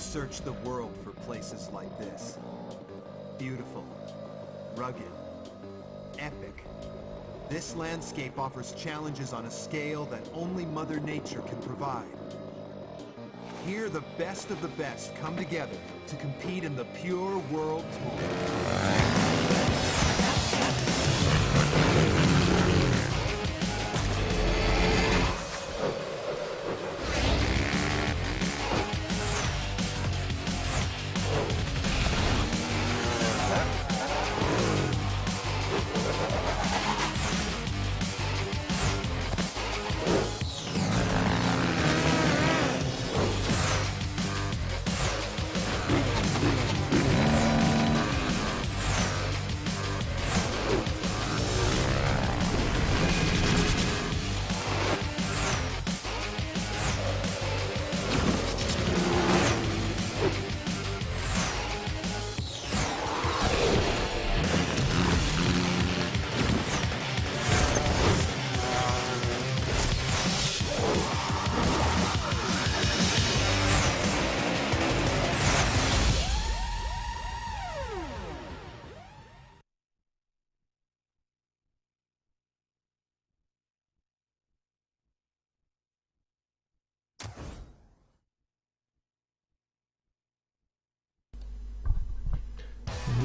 searched the world for places like this. Beautiful, rugged, epic. This landscape offers challenges on a scale that only Mother Nature can provide. Here, the best of the best come together to compete in the Pure World Tour.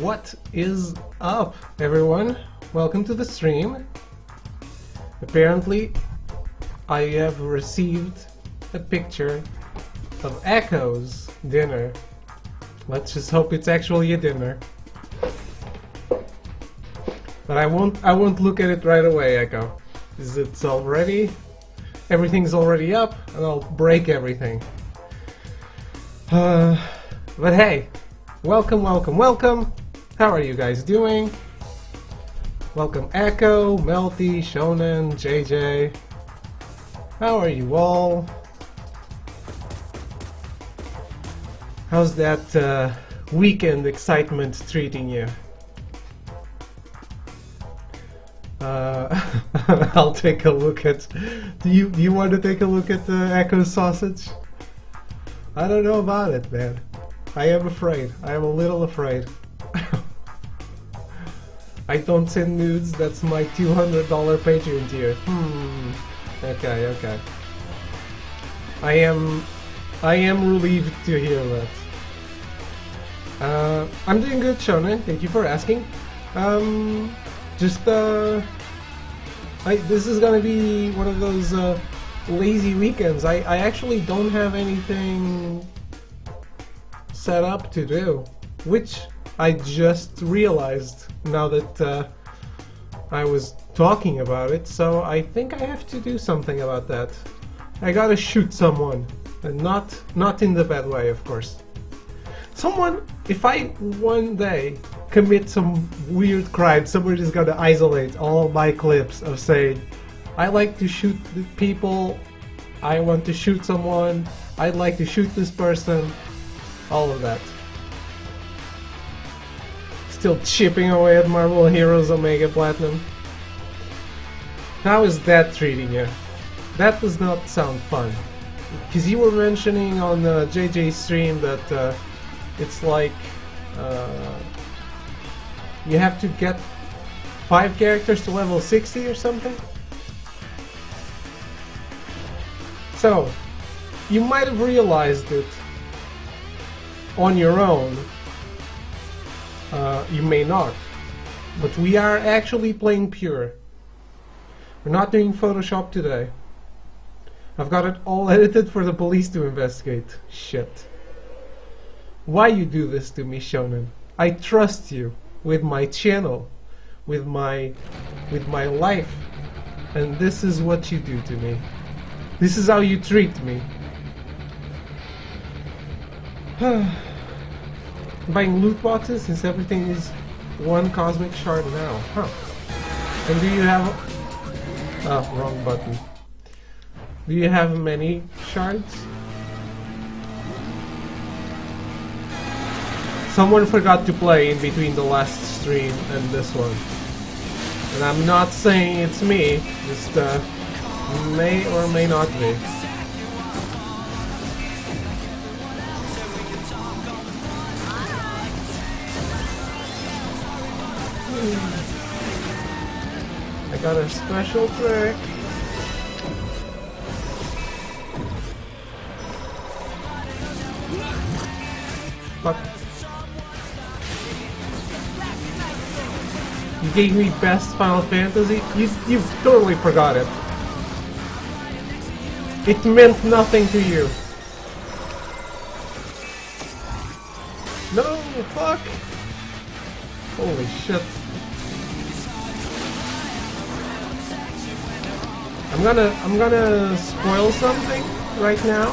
What is up, everyone? Welcome to the stream. Apparently, I have received a picture of Echo's dinner. Let's just hope it's actually a dinner. But I won't look at it right away, Echo. It's already... everything's already up, and I'll break everything. But hey, welcome. How are you guys doing? Welcome Echo, Melty, Shonen, JJ. How are you all? How's that weekend excitement treating you? I'll take a look at... Do you want to take a look at Echo's sausage? I don't know about it, man. I am afraid. I am a little afraid. I don't send nudes, that's my $200 Patreon tier. Okay. I am relieved to hear that. I'm doing good, Shonen, thank you for asking. This is gonna be one of those lazy weekends. I actually don't have anything set up to do, which I just realized now that I was talking about it, so I think I have to do something about that. I gotta shoot someone, and not in the bad way, of course. Someone, if I one day commit some weird crime, somebody's gonna isolate all my clips of saying, I like to shoot the people, I want to shoot someone, I'd like to shoot this person, all of that. Still chipping away at Marvel Heroes Omega Platinum. How is that treating you? That does not sound fun. Because you were mentioning on JJ's stream that it's like you have to get 5 characters to level 60 or something? So, you might have realized it on your own. You may not, but we are actually playing pure. We're not doing Photoshop today. I've got it all edited for the police to investigate. Shit. Why you do this to me, Shonen? I trust you with my channel, with my life, and this is what you do to me. This is how you treat me. Buying loot boxes since everything is one cosmic shard now. Huh. And do you have... Oh, wrong button. Do you have many shards? Someone forgot to play in between the last stream and this one. And I'm not saying it's me, just may or may not be. I got a special trick. Fuck. You gave me best Final Fantasy? You totally forgot it. It meant nothing to you. No, fuck. Holy shit. I'm gonna spoil something right now,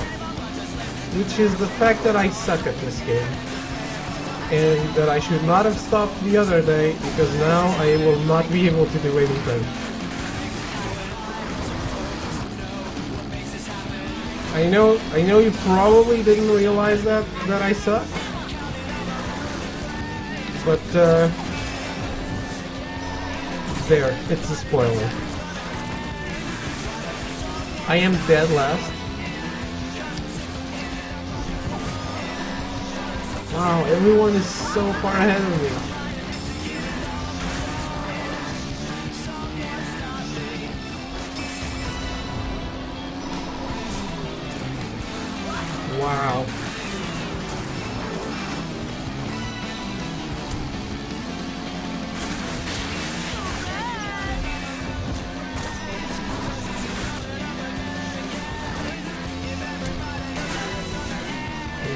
which is the fact that I suck at this game. And that I should not have stopped the other day, because now I will not be able to do anything. I know you probably didn't realize that I suck. But there, it's a spoiler. I am dead last. Wow, everyone is so far ahead of me. Wow.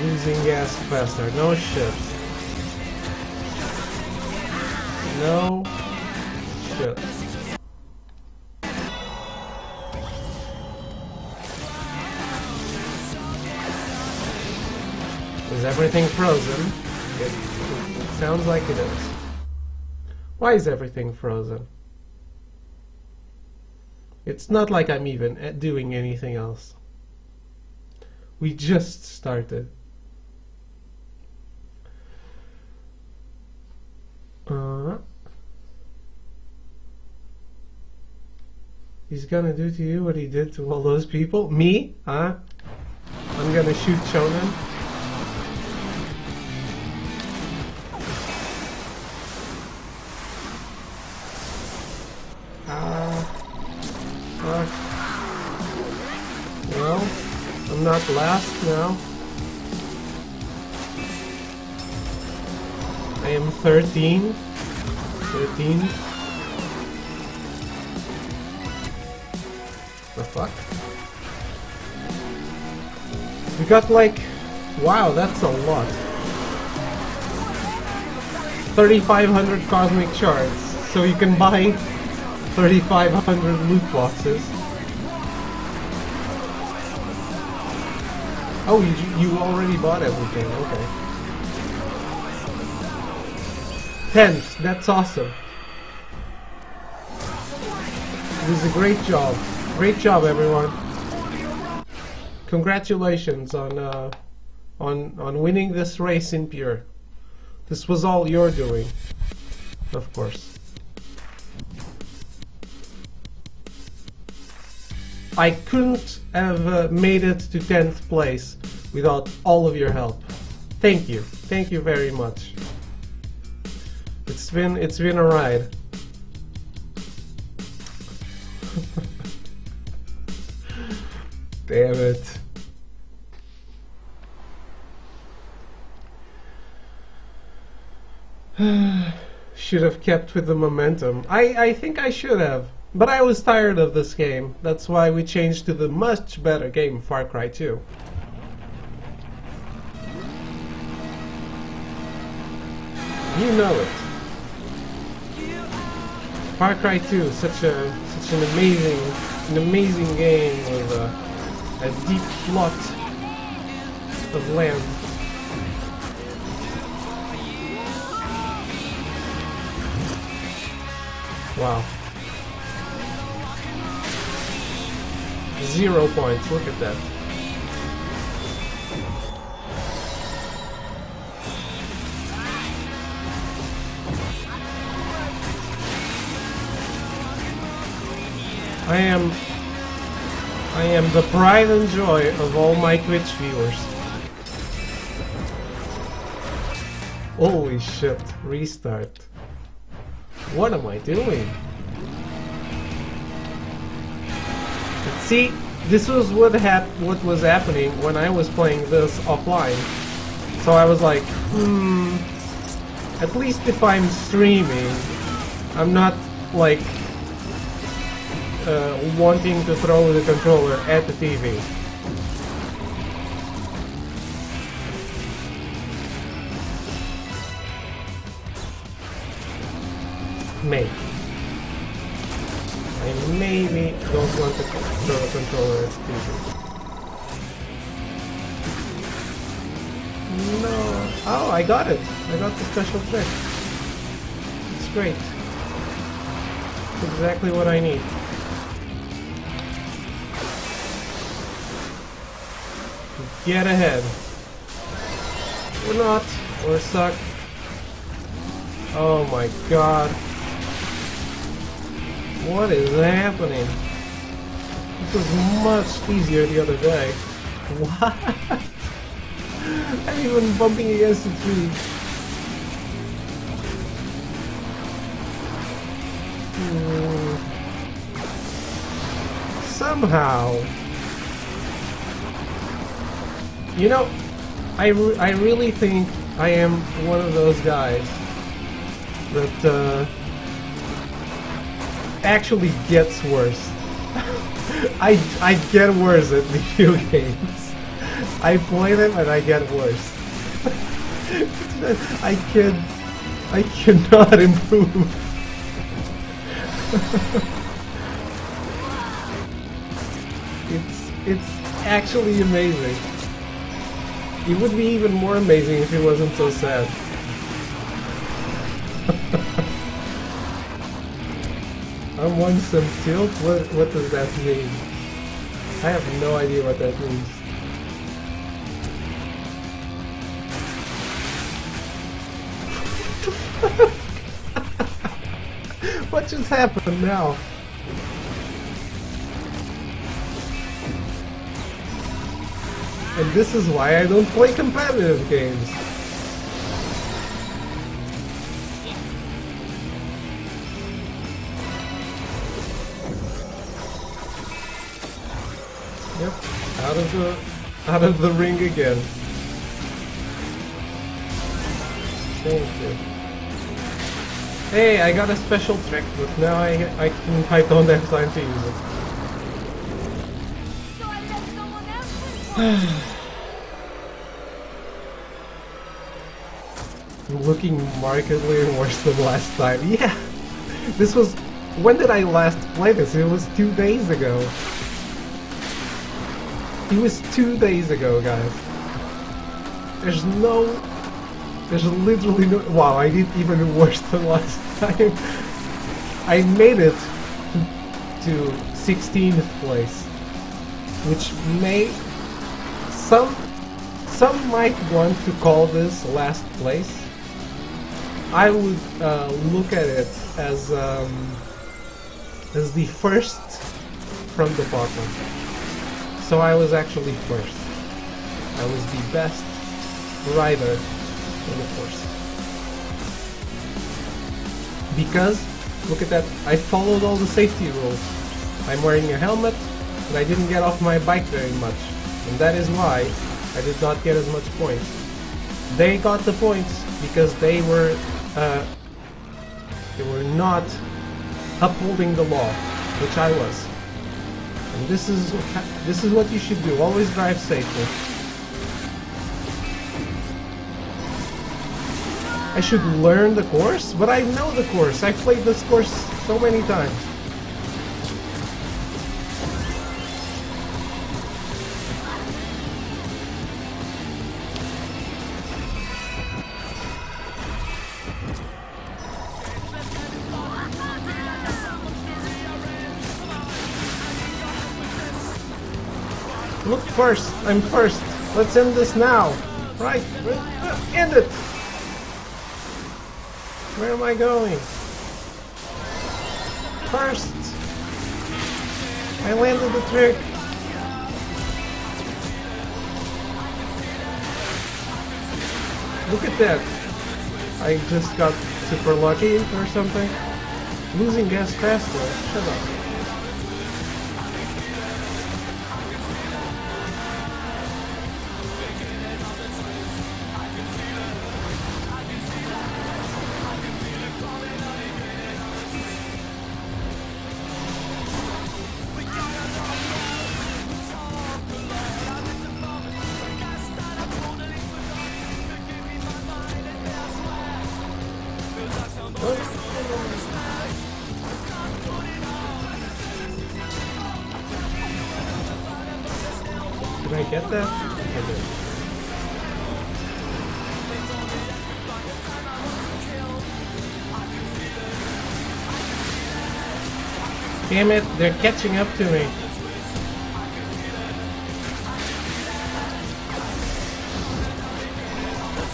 Losing gas faster. No shit. No shit. Is everything frozen? It sounds like it is. Why is everything frozen? It's not like I'm even doing anything else. We just started. He's gonna do to you what he did to all those people? Me? Huh? I'm gonna shoot Shonen? Fuck. Well, I'm not last now. I am 13. 13. The fuck? We got like... Wow, that's a lot. 3,500 cosmic shards. So you can buy 3,500 loot boxes. Oh, you already bought everything, okay. 10th, that's awesome. This is a great job. Great job, everyone. Congratulations on winning this race in Pure. This was all your doing, of course. I couldn't have made it to 10th place without all of your help. Thank you. Thank you very much. It's been a ride. Damn it. Should have kept with the momentum. I think I should have. But I was tired of this game. That's why we changed to the much better game, Far Cry 2. You know it. Far Cry 2, such an amazing game with a deep plot of land. Wow. 0 points, look at that. I am the pride and joy of all my Twitch viewers. Holy shit, restart. What am I doing? See, this was what was happening when I was playing this offline. So I was like, at least if I'm streaming, I'm not like wanting to throw the controller at the TV. Maybe. I maybe don't want to throw a controller at the TV. No. Oh, I got it. I got the special trick. It's great. It's exactly what I need. Get ahead. Or not. Or suck. Oh my god. What is happening? This was much easier the other day. What? I'm even bumping against the tree. Somehow. You know, I really think I am one of those guys that actually gets worse. I get worse at video games. I play them and I get worse. I cannot improve. It's actually amazing. It would be even more amazing if it wasn't so sad. I'm on some tilt? What does that mean? I have no idea what that means. What just happened now? And this is why I don't play competitive games. Yep, out of the ring again. Thank you. Hey, I got a special trick, but now I don't have time to use it. So I let someone else win. Looking markedly worse than last time. Yeah, this was. When did I last play this? It was 2 days ago. It was 2 days ago, guys. There's literally no. Wow, I did even worse than last time. I made it to 16th place, which may some might want to call this last place. I would look at it as the first from the bottom. So I was actually first. I was the best rider in the course. Because, look at that, I followed all the safety rules. I'm wearing a helmet, and I didn't get off my bike very much. And that is why I did not get as much points. They got the points because they were not upholding the law, which I was. And this is what you should do. Always drive safely. I should learn the course, but I know the course. I've played this course so many times. Look first, I'm first. Let's end this now. Right, end it. Where am I going? First. I landed the trick. Look at that. I just got super lucky or something? Losing gas faster. Shut up. Did I get that? I did. Damn it, they're catching up to me.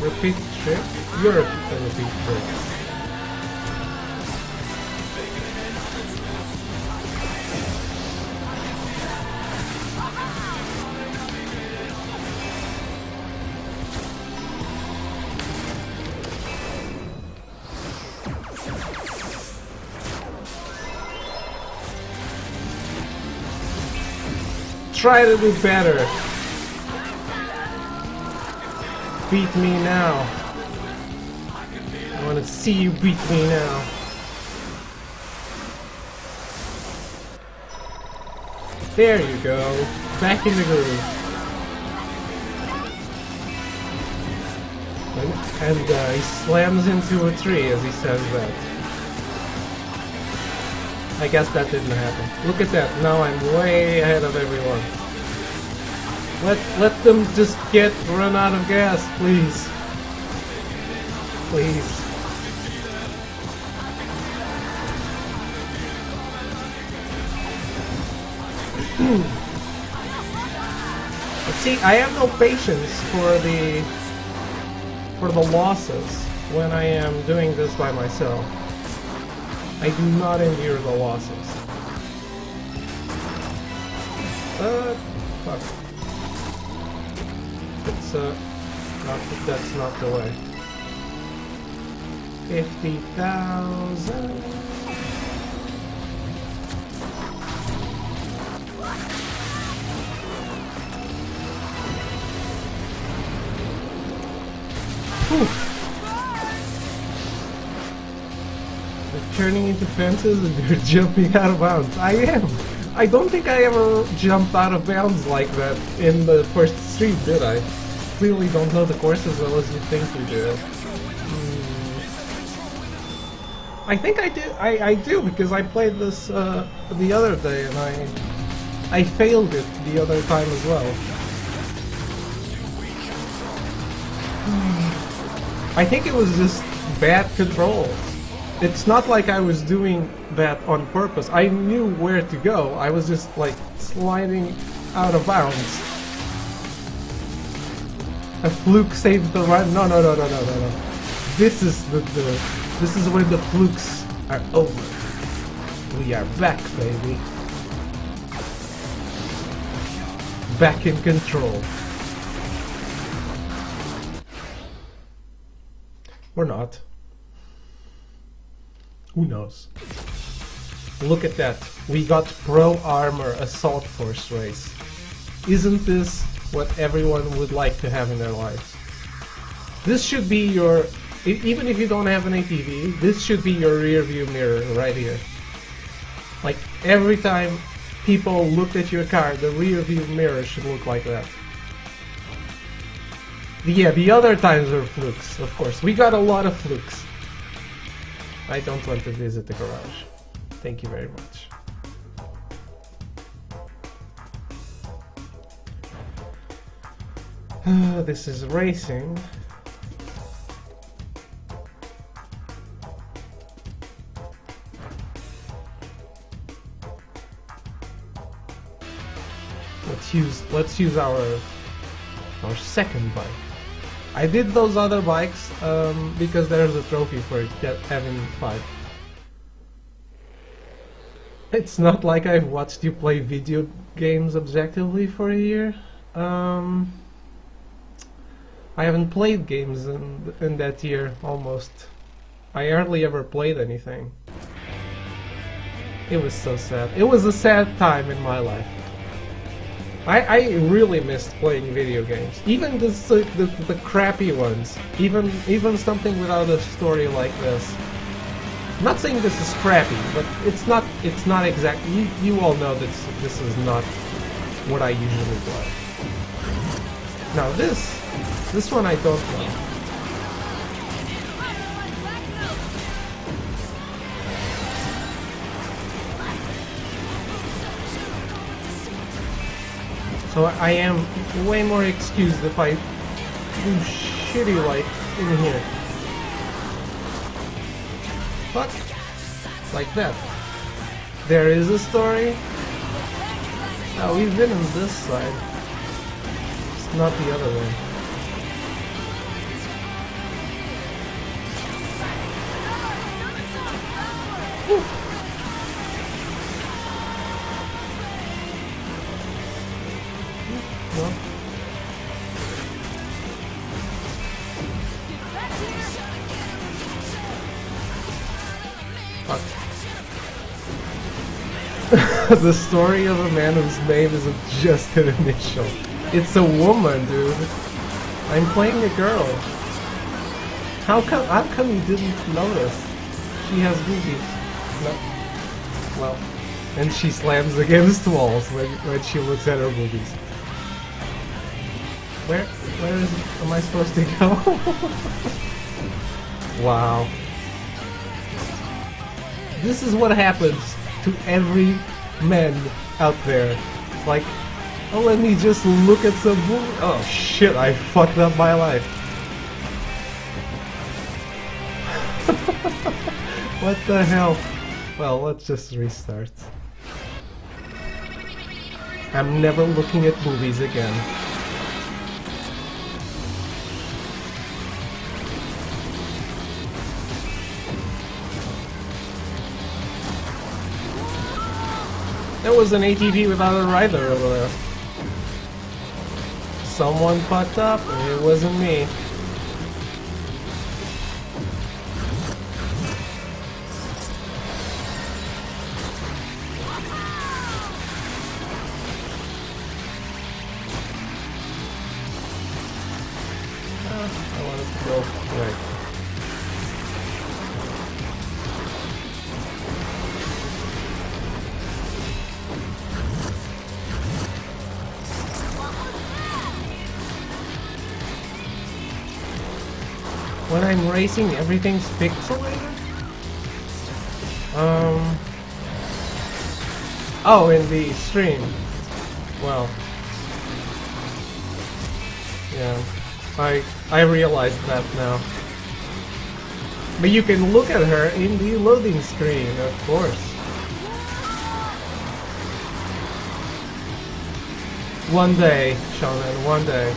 Repeat trick? You're a repeat trick. Try to do better. Beat me now. I want to see you beat me now. There you go. Back in the groove. And he slams into a tree as he says that. I guess that didn't happen. Look at that. Now I'm way ahead of everyone. Let them just run out of gas, please. Please. But see, I have no patience for the losses when I am doing this by myself. I do not endure the losses. Fuck. It's that's not the way. 50,000. They're turning into fences and they're jumping out of bounds. I am. I don't think I ever jumped out of bounds like that in the first street, did I? Clearly don't know the course as well as you think you do. I think I did. I do because I played this the other day and I failed it the other time as well. I think it was just bad control. It's not like I was doing that on purpose. I knew where to go. I was just like sliding out of bounds. A fluke saved the run. No. This is this is when the flukes are over. We are back, baby. Back in control. Or not. Who knows? Look at that. We got Pro Armor Assault Force race. Isn't this what everyone would like to have in their lives? This should be your... Even if you don't have an ATV, this should be your rear view mirror right here. Like, every time people look at your car, the rear view mirror should look like that. Yeah, the other times were flukes, of course. We got a lot of flukes. I don't want to visit the garage. Thank you very much. This is racing. Let's use our second bike. I did those other bikes because there's a trophy for having 5. It's not like I've watched you play video games objectively for a year. I haven't played games in that year almost. I hardly ever played anything. It was so sad. It was a sad time in my life. I really missed playing video games. Even the crappy ones. Even something without a story like this. I'm not saying this is crappy, but it's not exactly. You all know that this is not what I usually play. Now this one I don't know. So I am way more excused if I do shitty like in here. Fuck. Like that. There is a story. Oh, we've been on this side. It's not the other way. Whew. Well. Fuck. The story of a man whose name is just an initial. It's a woman, dude. I'm playing a girl. How come you didn't notice? She has boobies. No. Well, and she slams against walls when she looks at her boobies. Where am I supposed to go? Wow. This is what happens to every man out there. Like, oh, let me just look at some boobies. Oh shit, I fucked up my life. What the hell? Well, let's just restart. I'm never looking at movies again. There was an ATV without a rider over there. Someone fucked up, and it wasn't me. I wanted to go right. When I'm racing, everything's pixelated? Oh, in the stream. Well. Yeah. I realized that now. But you can look at her in the loading screen, of course. One day, Shonen, one day.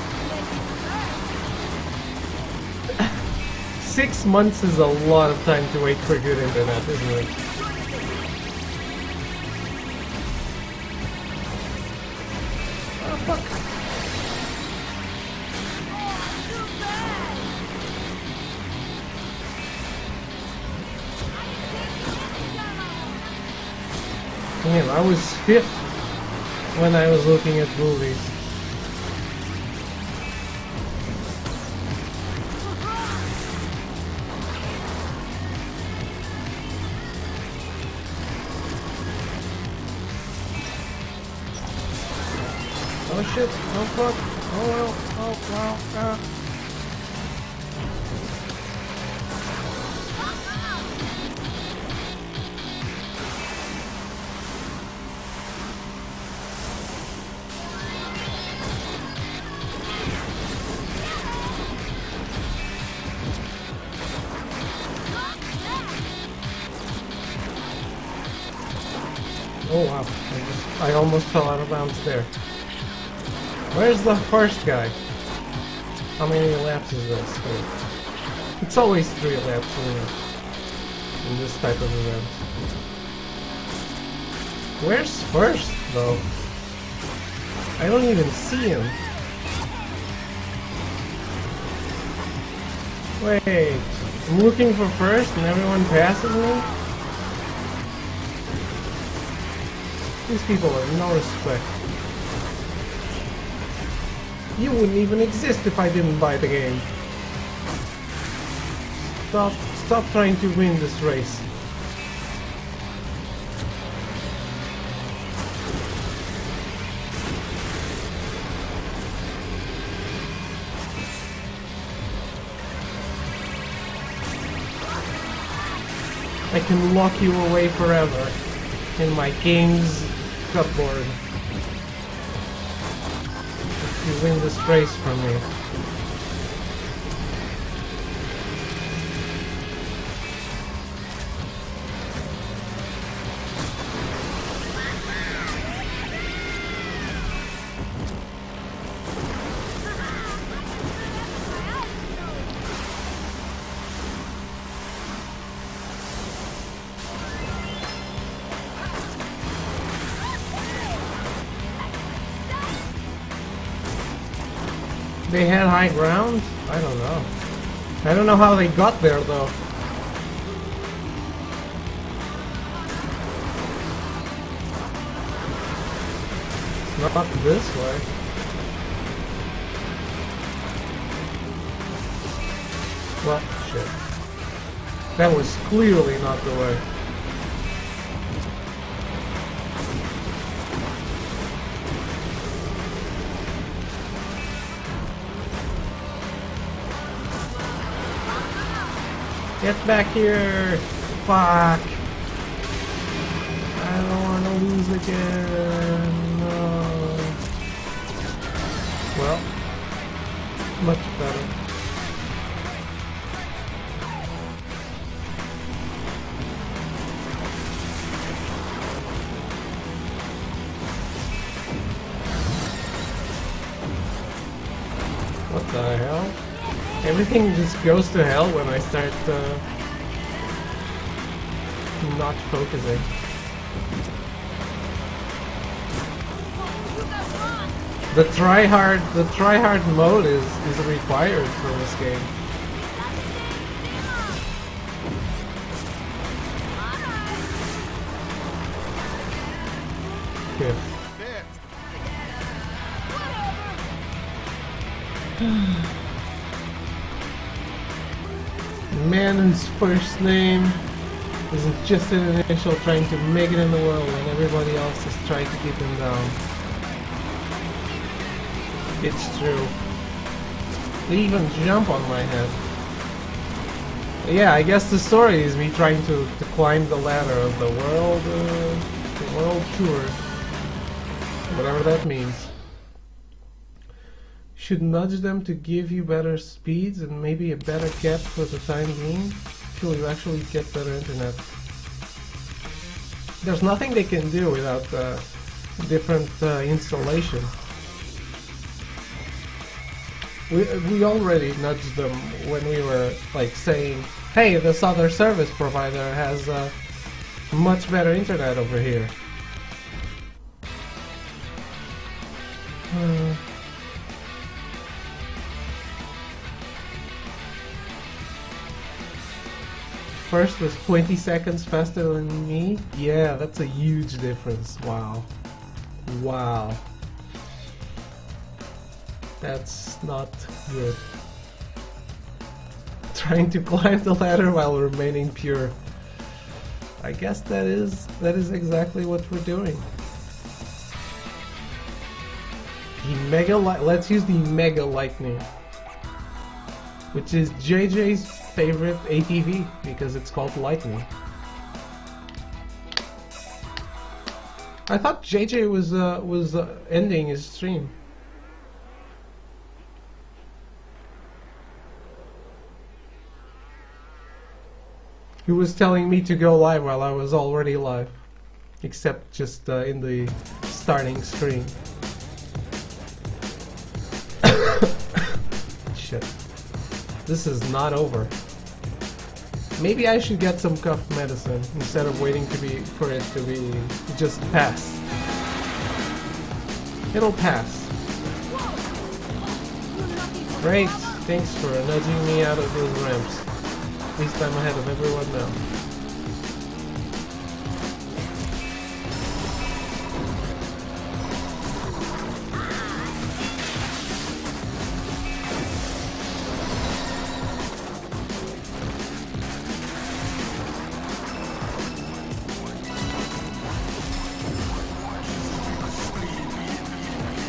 6 months is a lot of time to wait for good internet, isn't it? Oh, fuck. Man, I was 5th when I was looking at movies. Oh shit, oh fuck, oh well, oh wow, oh wow, I almost fell out of bounds there. Where's the first guy? How many laps is this? Wait. It's always 3 laps in this type of event. Where's first, though? I don't even see him. Wait, I'm looking for first and everyone passes me? These people have no respect. You wouldn't even exist if I didn't buy the game. Stop trying to win this race. I can lock you away forever in my game's cupboard if you win this race from me. They had high ground? I don't know. I don't know how they got there though. Not this way. Well, shit. That was clearly not the way. Get back here! Fuck! I don't want to lose again. No. Well, much better. What the hell? Everything just goes to hell when I start not focusing. The try hard mode is required for this game. Good. Man whose first name isn't just an initial trying to make it in the world when everybody else is trying to keep him down. It's true. They even jump on my head. Yeah, I guess the story is me trying to climb the ladder of the world tour. Whatever that means. Should nudge them to give you better speeds and maybe a better cap for the time being till you actually get better internet. There's nothing they can do without different installation. We already nudged them when we were like saying, hey, this other service provider has much better internet over here. First was 20 seconds faster than me? Yeah, that's a huge difference. Wow. Wow. That's not good. Trying to climb the ladder while remaining pure. I guess that is exactly what we're doing. Let's use the Mega Lightning, which is JJ's favorite ATV because it's called Lightning. I thought JJ was ending his stream. He was telling me to go live while I was already live, except just in the starting screen. Shit. This is not over. Maybe I should get some cough medicine instead of waiting for it to just pass. It'll pass. Great, thanks for nudging me out of those ramps. least I'm ahead of everyone now.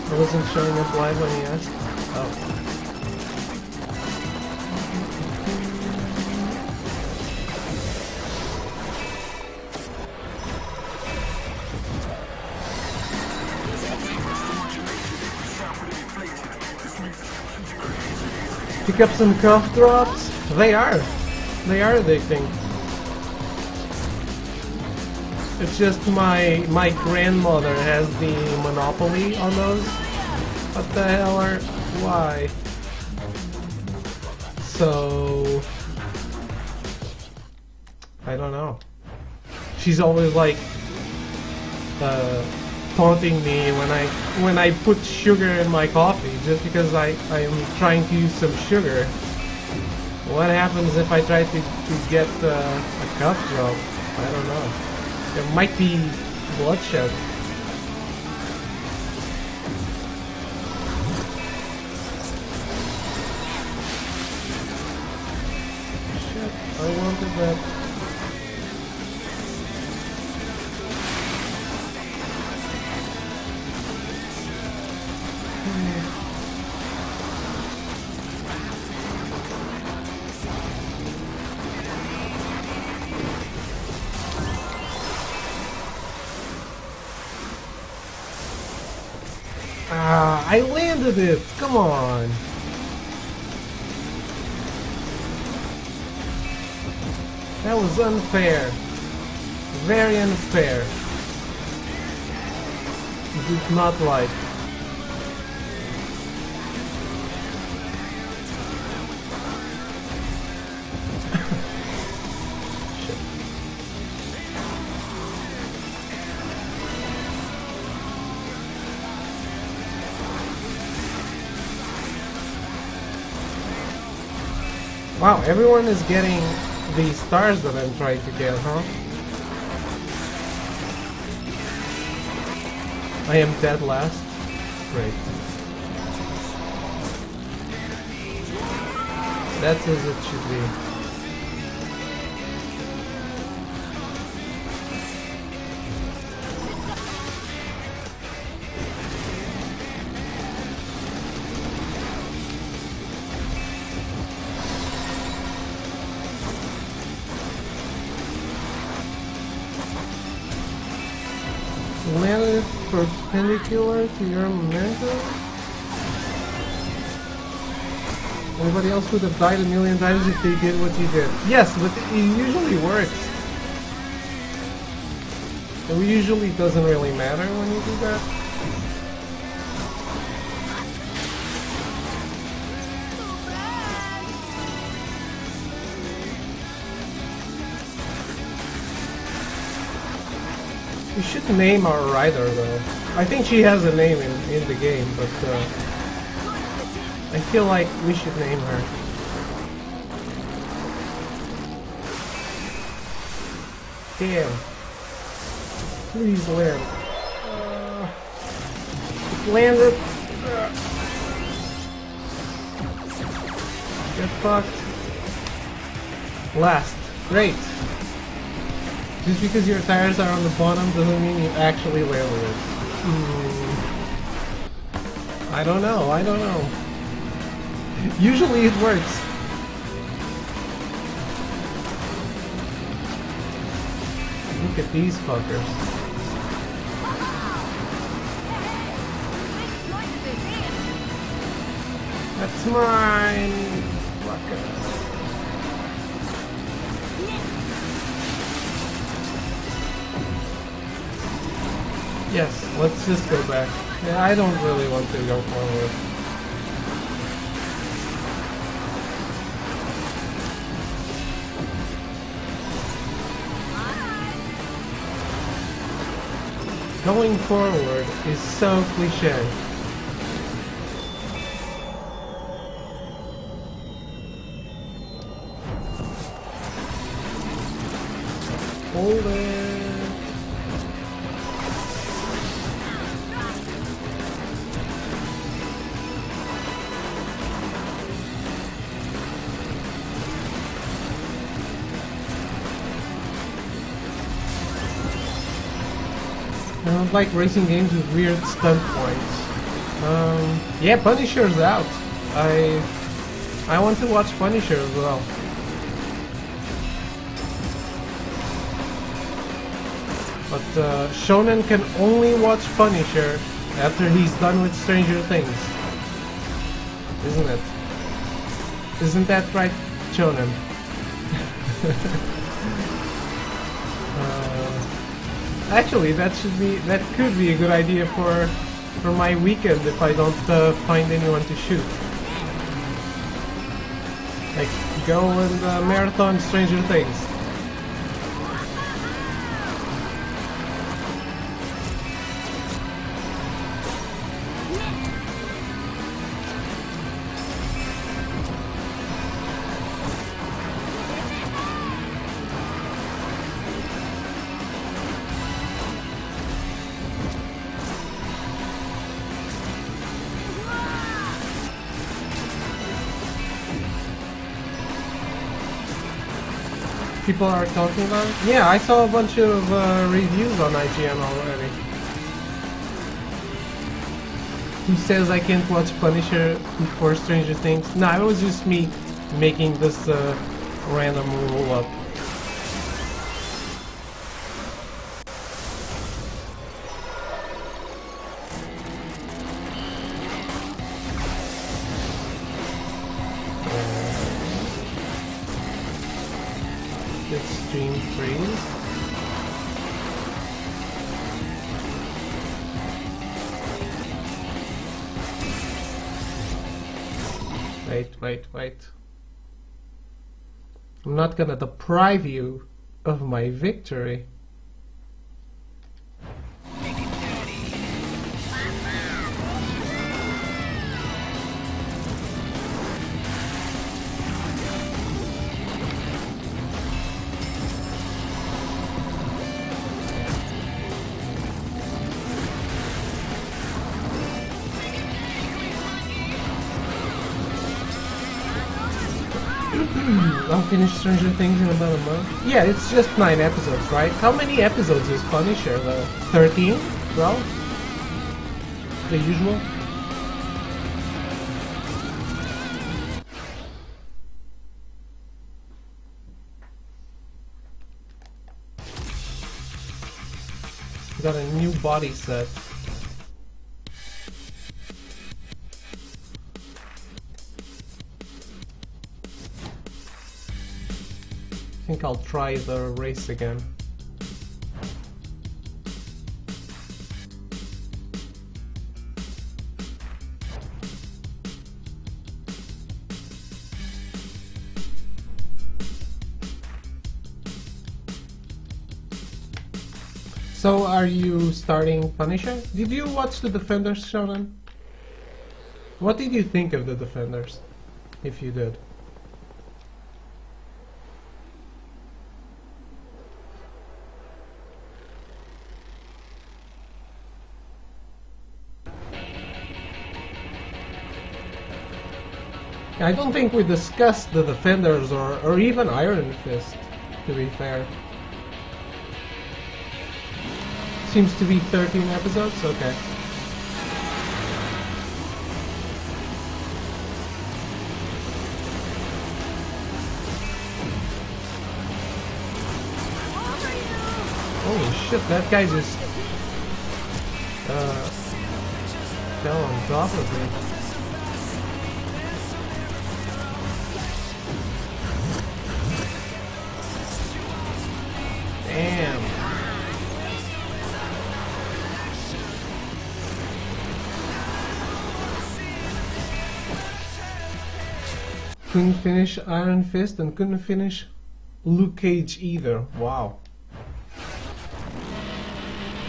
I wasn't showing up live when he asked. Oh. Pick up some cough drops? They are addicting. It's just my grandmother has the monopoly on those. What the hell are... why? So... I don't know. She's always like... taunting me when I put sugar in my coffee just because I am trying to use some sugar. What happens if I try to get a cough drop? I don't know. There might be bloodshed. Shit, I wanted that. Ah, I landed it! Come on! That was unfair. Very unfair. Did not like. Wow, everyone is getting the stars that I'm trying to get, huh? I am dead last. Great. That's as it should be. Landed perpendicular to your momentum? Everybody else would have died a million times if they did what you did. Yes, but it usually works. It usually doesn't really matter when you do that. We should name our rider though. I think she has a name in the game, but I feel like we should name her. Damn. Please land. Landed. Get fucked. Last. Great. Just because your tires are on the bottom doesn't mean you actually landed it. I don't know, I don't know. Usually it works. Look at these fuckers. That's mine! Fucker. Yes, let's just go back. Yeah, I don't really want to go forward. Going forward is so cliche. Hold it. I don't like racing games with weird stunt points. Yeah, Punisher's out. I want to watch Punisher as well. But Shonen can only watch Punisher after he's done with Stranger Things. Isn't it? Isn't that right, Shonen? Actually, that could be a good idea for my weekend if I don't find anyone to shoot. Like, go and marathon Stranger Things. People are talking about it? Yeah, I saw a bunch of reviews on IGN already. Who says I can't watch Punisher before Stranger Things? Nah, it was just me making this random rule up. Extreme freeze. Wait. I'm not gonna deprive you of my victory. I'll finish Stranger Things in about a month. Yeah, it's just 9 episodes, right? How many episodes is Punisher? 13? 12? The usual? Got a new body set. I think I'll try the race again. So are you starting Punisher? Did you watch the Defenders, Shonen? What did you think of the Defenders, if you did? I don't think we discussed the Defenders or even Iron Fist, to be fair. Seems to be 13 episodes? Okay. Holy shit, that guy just fell on top of me. Damn. Couldn't finish Iron Fist and couldn't finish Luke Cage either. Wow.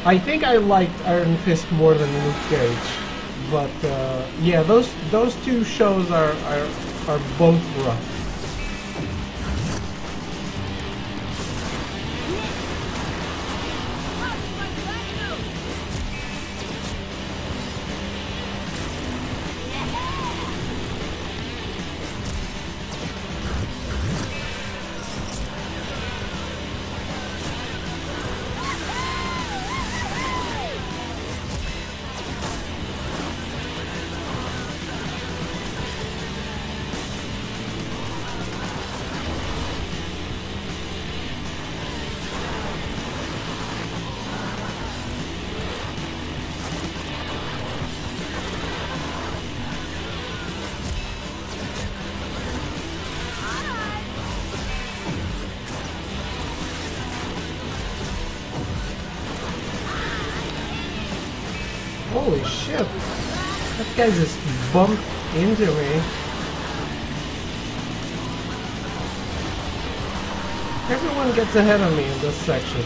I think I liked Iron Fist more than Luke Cage, but yeah, those two shows are both rough. Holy shit! That guy just bumped into me. Everyone gets ahead of me in this section.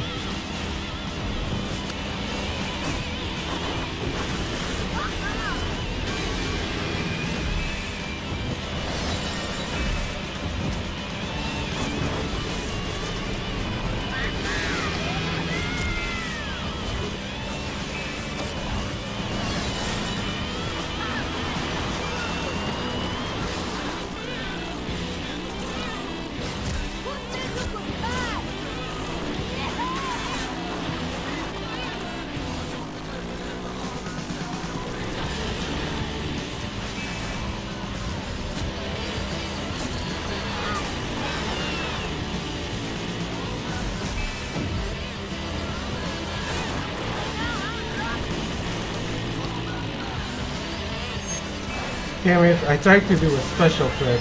Damn it, I tried to do a special trick,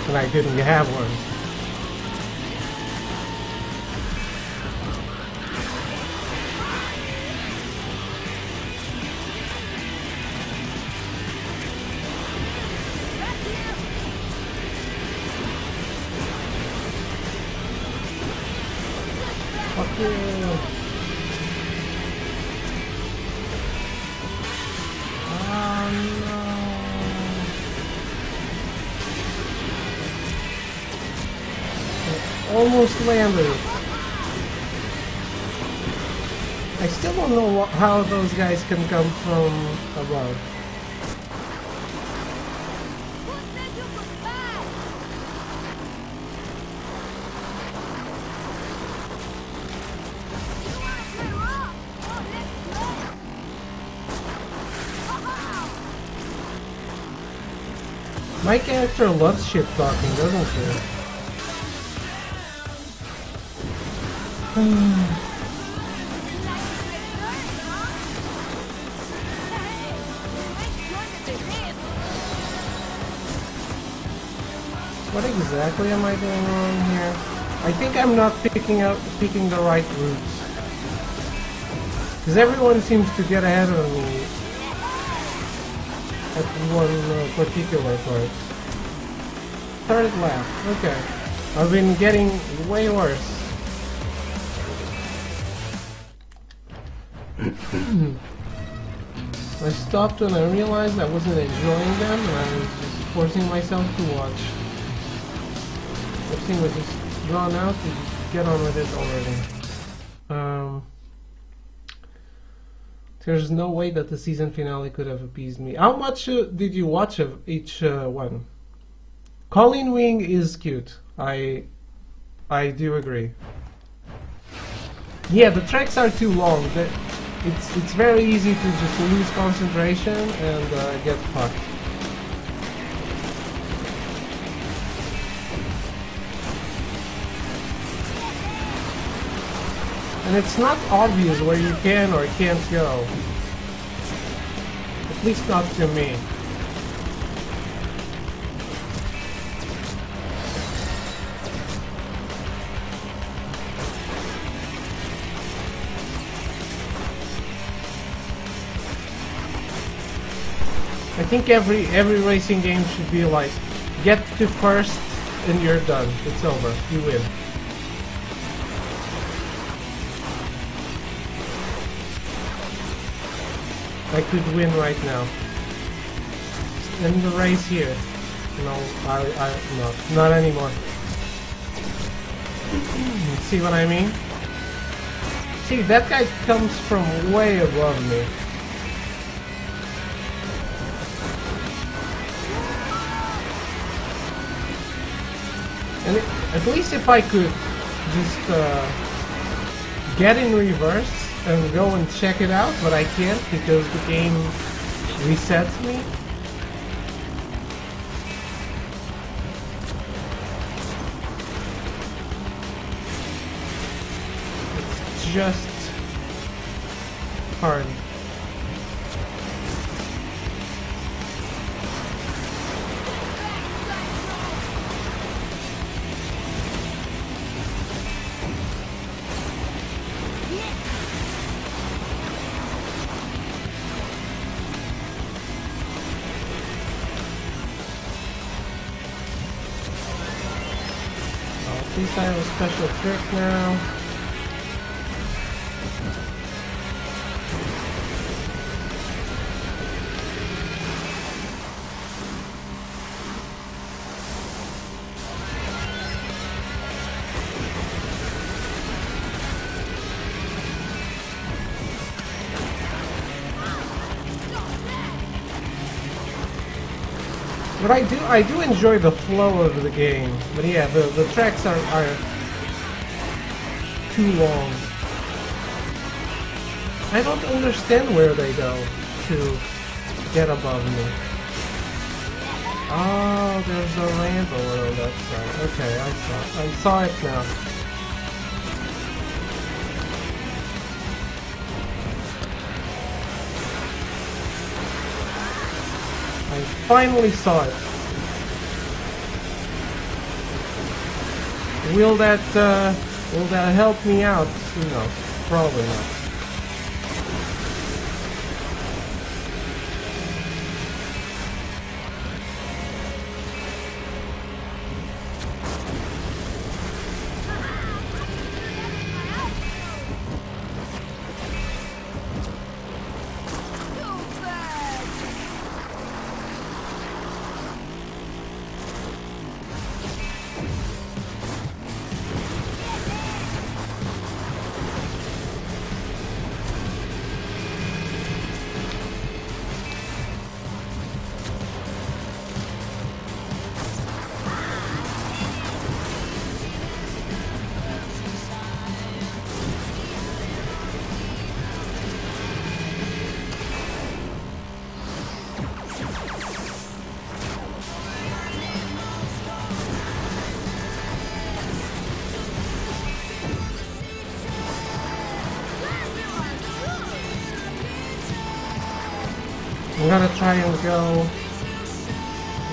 and I didn't have one. Fuck you. Oh no. Almost landed. I still don't know how those guys can come from above. My character loves shit talking, doesn't she? What exactly am I doing wrong here? I think I'm not picking the right routes. Because everyone seems to get ahead of me at one particular part. Third lap, okay. I've been getting way worse. I stopped when I realized I wasn't enjoying them and I was just forcing myself to watch. Everything was just drawn out to get on with it already. There's no way that the season finale could have appeased me. How much did you watch of each one? Colleen Wing is cute. I do agree. Yeah, the tracks are too long. It's very easy to just lose concentration and get fucked. And it's not obvious where you can or can't go. At least not to me. I think every racing game should be like, get to first and you're done. It's over. You win. I could win right now. End the race here. No, no, not anymore. See what I mean? See, that guy comes from way above me. And at least if I could just get in reverse and go and check it out, but I can't because the game resets me. It's just hard. least I have a special trick now. But I do enjoy the flow of the game. But yeah, the tracks are too long. I don't understand where they go to get above me. Oh, there's a ramp over on that side. Okay, I saw it now. I finally saw it. Will that help me out? Who knows? Probably not. Too bad. I'm gonna try and go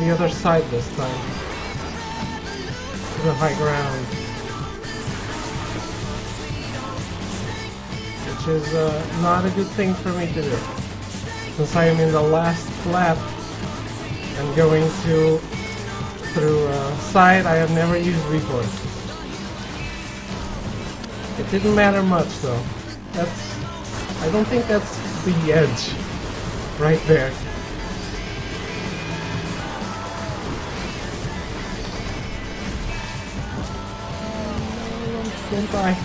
the other side this time. To the high ground. Which is not a good thing for me to do. Since I am in the last lap and going through a side I have never used before. It didn't matter much though. I don't think that's the edge. Right there. Don't die.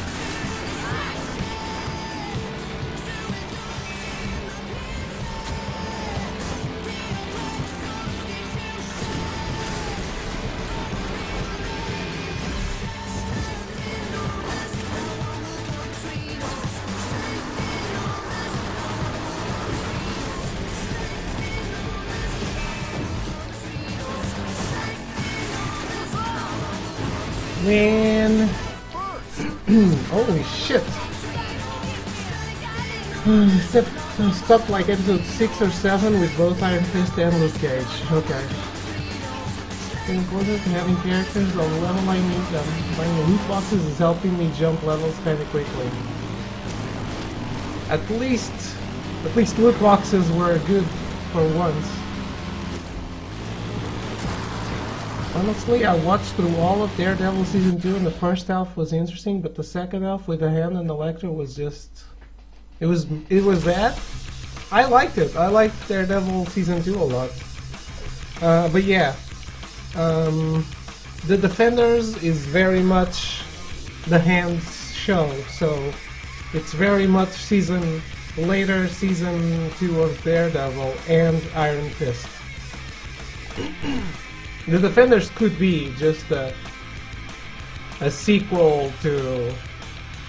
Man. Holy shit. Except stuff like episode 6 or 7 with both Iron Fist and Luke Cage. Okay. It's important having characters on the level I need them. Finding loot boxes is helping me jump levels kinda quickly. At least loot boxes were good for once. Honestly, I watched through all of Daredevil Season 2 and the first half was interesting, but the second half with the Hand and Electro was just... It was bad. I liked it. I liked Daredevil Season 2 a lot. But yeah. The Defenders is very much the Hand's show, so it's very much later season 2 of Daredevil and Iron Fist. The Defenders could be just a sequel to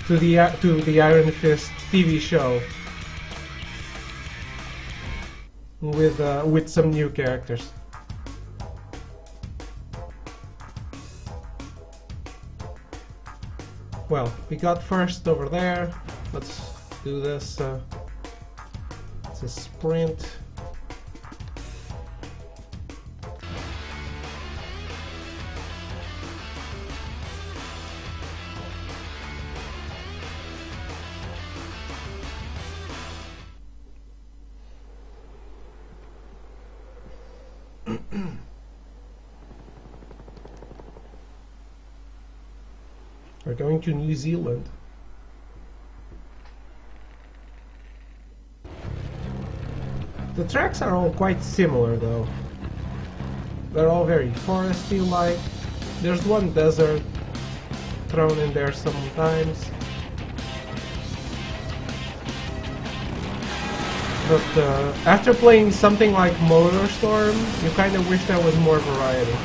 the Iron Fist TV show with some new characters. Well, we got first over there. Let's do this. It's a sprint. We're going to New Zealand. The tracks are all quite similar though. They're all very foresty-like. There's one desert thrown in there sometimes. But after playing something like MotorStorm, you kind of wish there was more variety.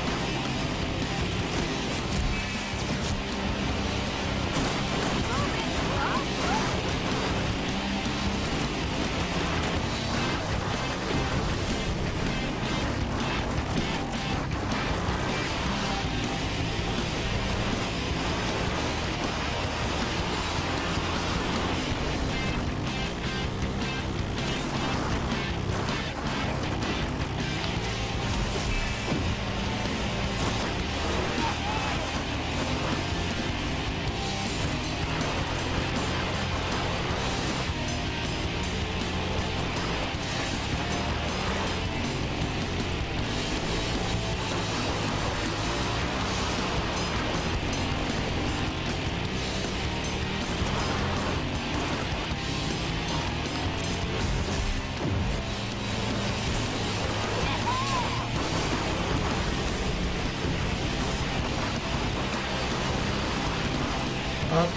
Up.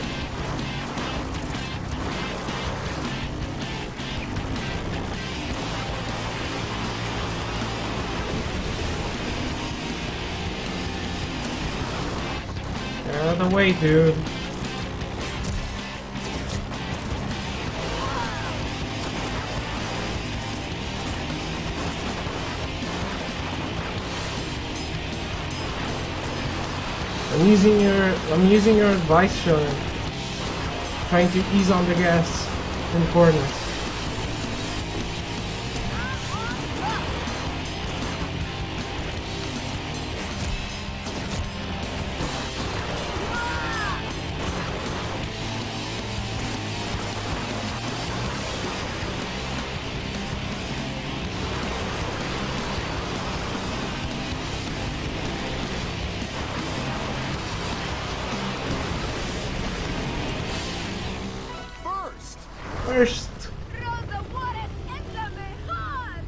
Get out of the way, dude. I'm using your advice, Shonen. Trying to ease on the gas in corners. First, Rosa Juarez es la mejor.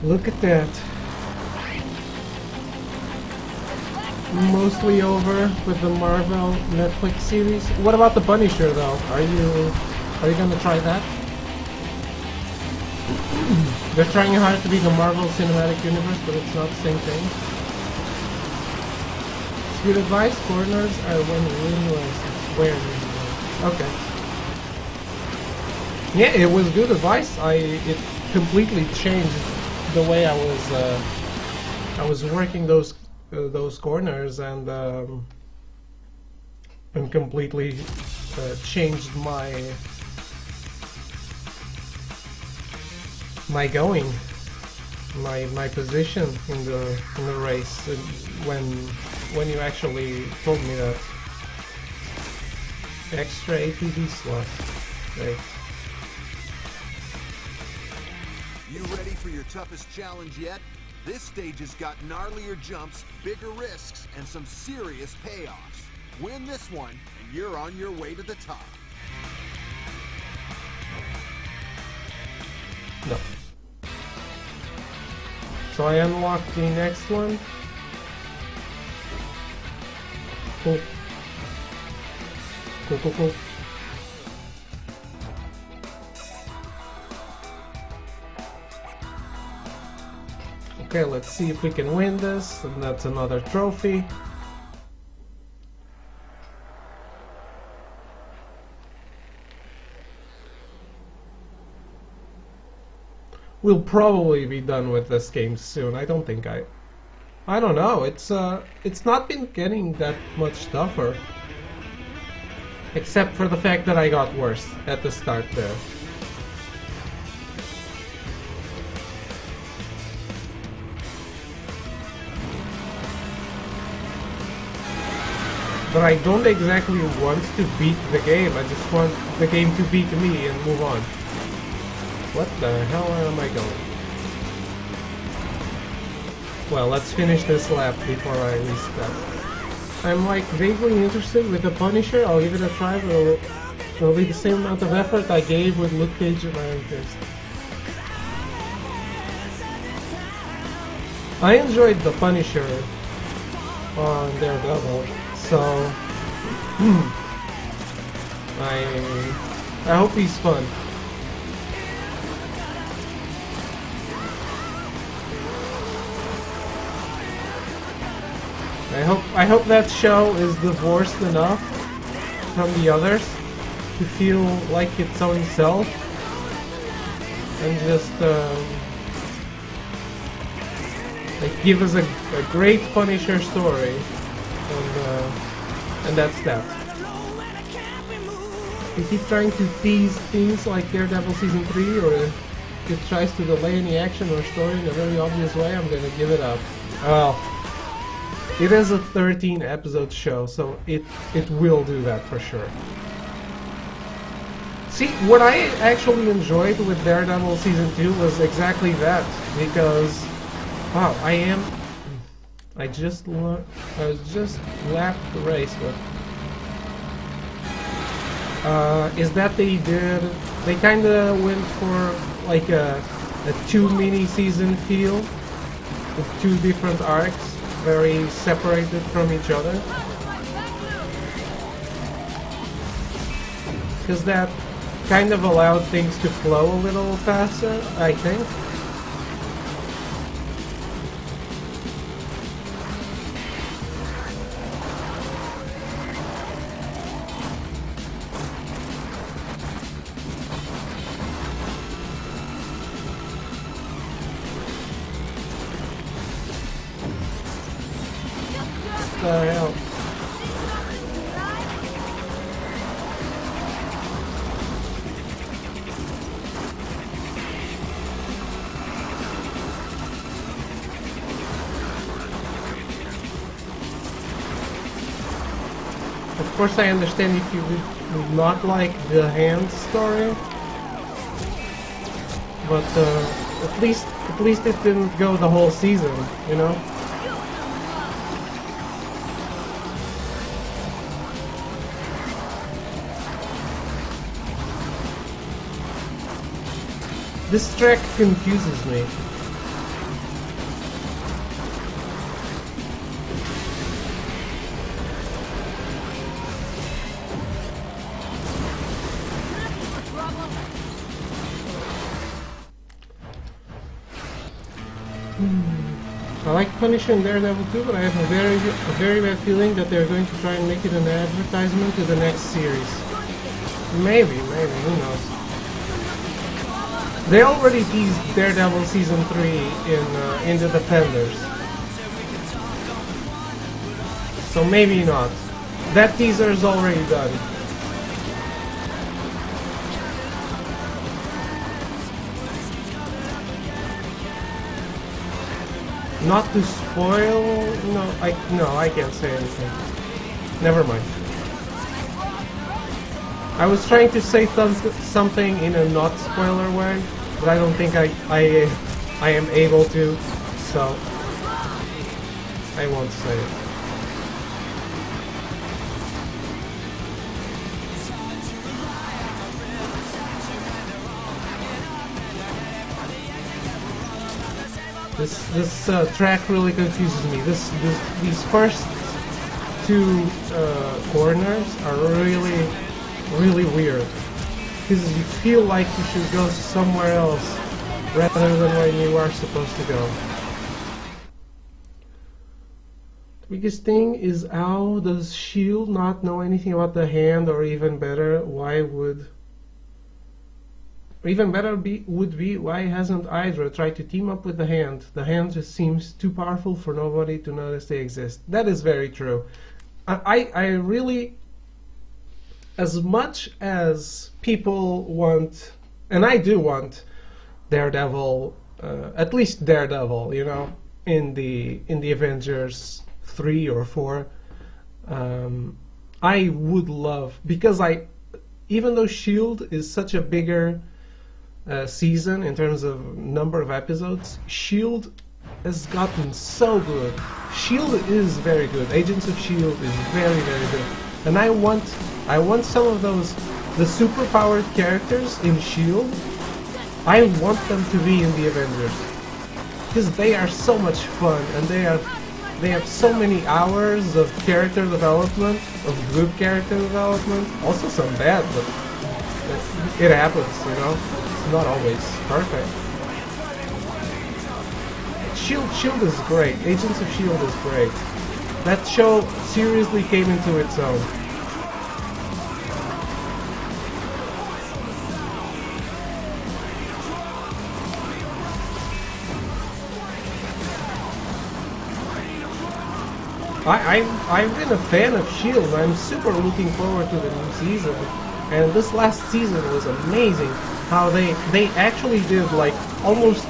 look at that. Mostly over with the Marvel Netflix series. What about the Punisher though? Are you gonna try that? They're trying hard to be the Marvel Cinematic Universe, but it's not the same thing. It's good advice. Corners are when where okay. Yeah, it was good advice. It completely changed the way I was working those corners and completely changed my going, my position in the race when you actually told me that. Extra ATV slot. Right. You ready for your toughest challenge yet? This stage has got gnarlier jumps, bigger risks, and some serious payoffs. Win this one, and you're on your way to the top. No. So I unlocked the next one. Cool. Cool. Okay, let's see if we can win this, and that's another trophy. We'll probably be done with this game soon. I don't think I don't know. It's not been getting that much tougher, except for the fact that I got worse at the start there. But I don't exactly want to beat the game, I just want the game to beat me and move on. What the hell am I going? Well, let's finish this lap before I restart. I'm like vaguely interested with the Punisher. I'll give it a try, but it'll be the same amount of effort I gave with Luke Cage and Iron Fist. I enjoyed the Punisher on Daredevil, so I hope he's fun. I hope that show is divorced enough from the others to feel like its own self and just like give us a great Punisher story, and that's that. They keep trying to tease things like Daredevil Season 3, or if it tries to delay any action or story in a very obvious way, I'm gonna give it up. Well, it is a 13 episode show, so it will do that for sure. See, what I actually enjoyed with Daredevil Season 2 was exactly that, because wow, I just lapped the race, but is that they kinda went for like a 2 mini season feel with 2 different arcs, very separated from each other. Because that kind of allowed things to flow a little faster, I think. What the hell? Of course, I understand if you would not like the hand story, but at least it didn't go the whole season, you know. This track confuses me. I like Punisher and Daredevil too, but I have a very bad feeling that they're going to try and make it an advertisement to the next series. Maybe, who knows. They already teased Daredevil Season 3 in the Defenders. So maybe not. That teaser is already done. Not to spoil... No, I can't say anything. Never mind. I was trying to say something in a not spoiler way, but I don't think I am able to, so I won't say it. This track really confuses me. These first 2 corners are really weird, because you feel like you should go somewhere else rather than where you are supposed to go. The biggest thing is, how does S.H.I.E.L.D. not know anything about the hand, or even better, would be why hasn't Hydra tried to team up with the hand? The hand just seems too powerful for nobody to notice they exist. That is very true. I really, as much as people want, and I do want Daredevil, at least Daredevil, you know, in the Avengers 3 or 4, I would love, because even though S.H.I.E.L.D. is such a bigger season in terms of number of episodes, S.H.I.E.L.D. has gotten so good. Shield is very good. Agents of Shield is very, very good. And I want some of those, the superpowered characters in Shield. I want them to be in the Avengers because they are so much fun, and they have so many hours of character development, of good character development. Also some bad, but it happens, you know. It's not always perfect. Shield is great. Agents of Shield is great. That show seriously came into its own. I've been a fan of Shield. I'm super looking forward to the new season. And this last season was amazing. How they actually did like almost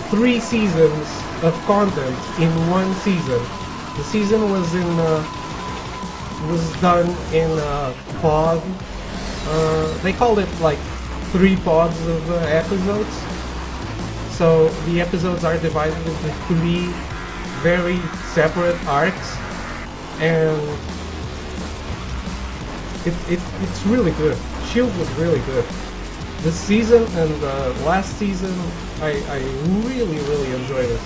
3 seasons of content in one season. The season was done in a pod. They called it like 3 pods of episodes. So the episodes are divided into 3 very separate arcs, and it's really good. Shield was really good. This season and last season, I really enjoyed it.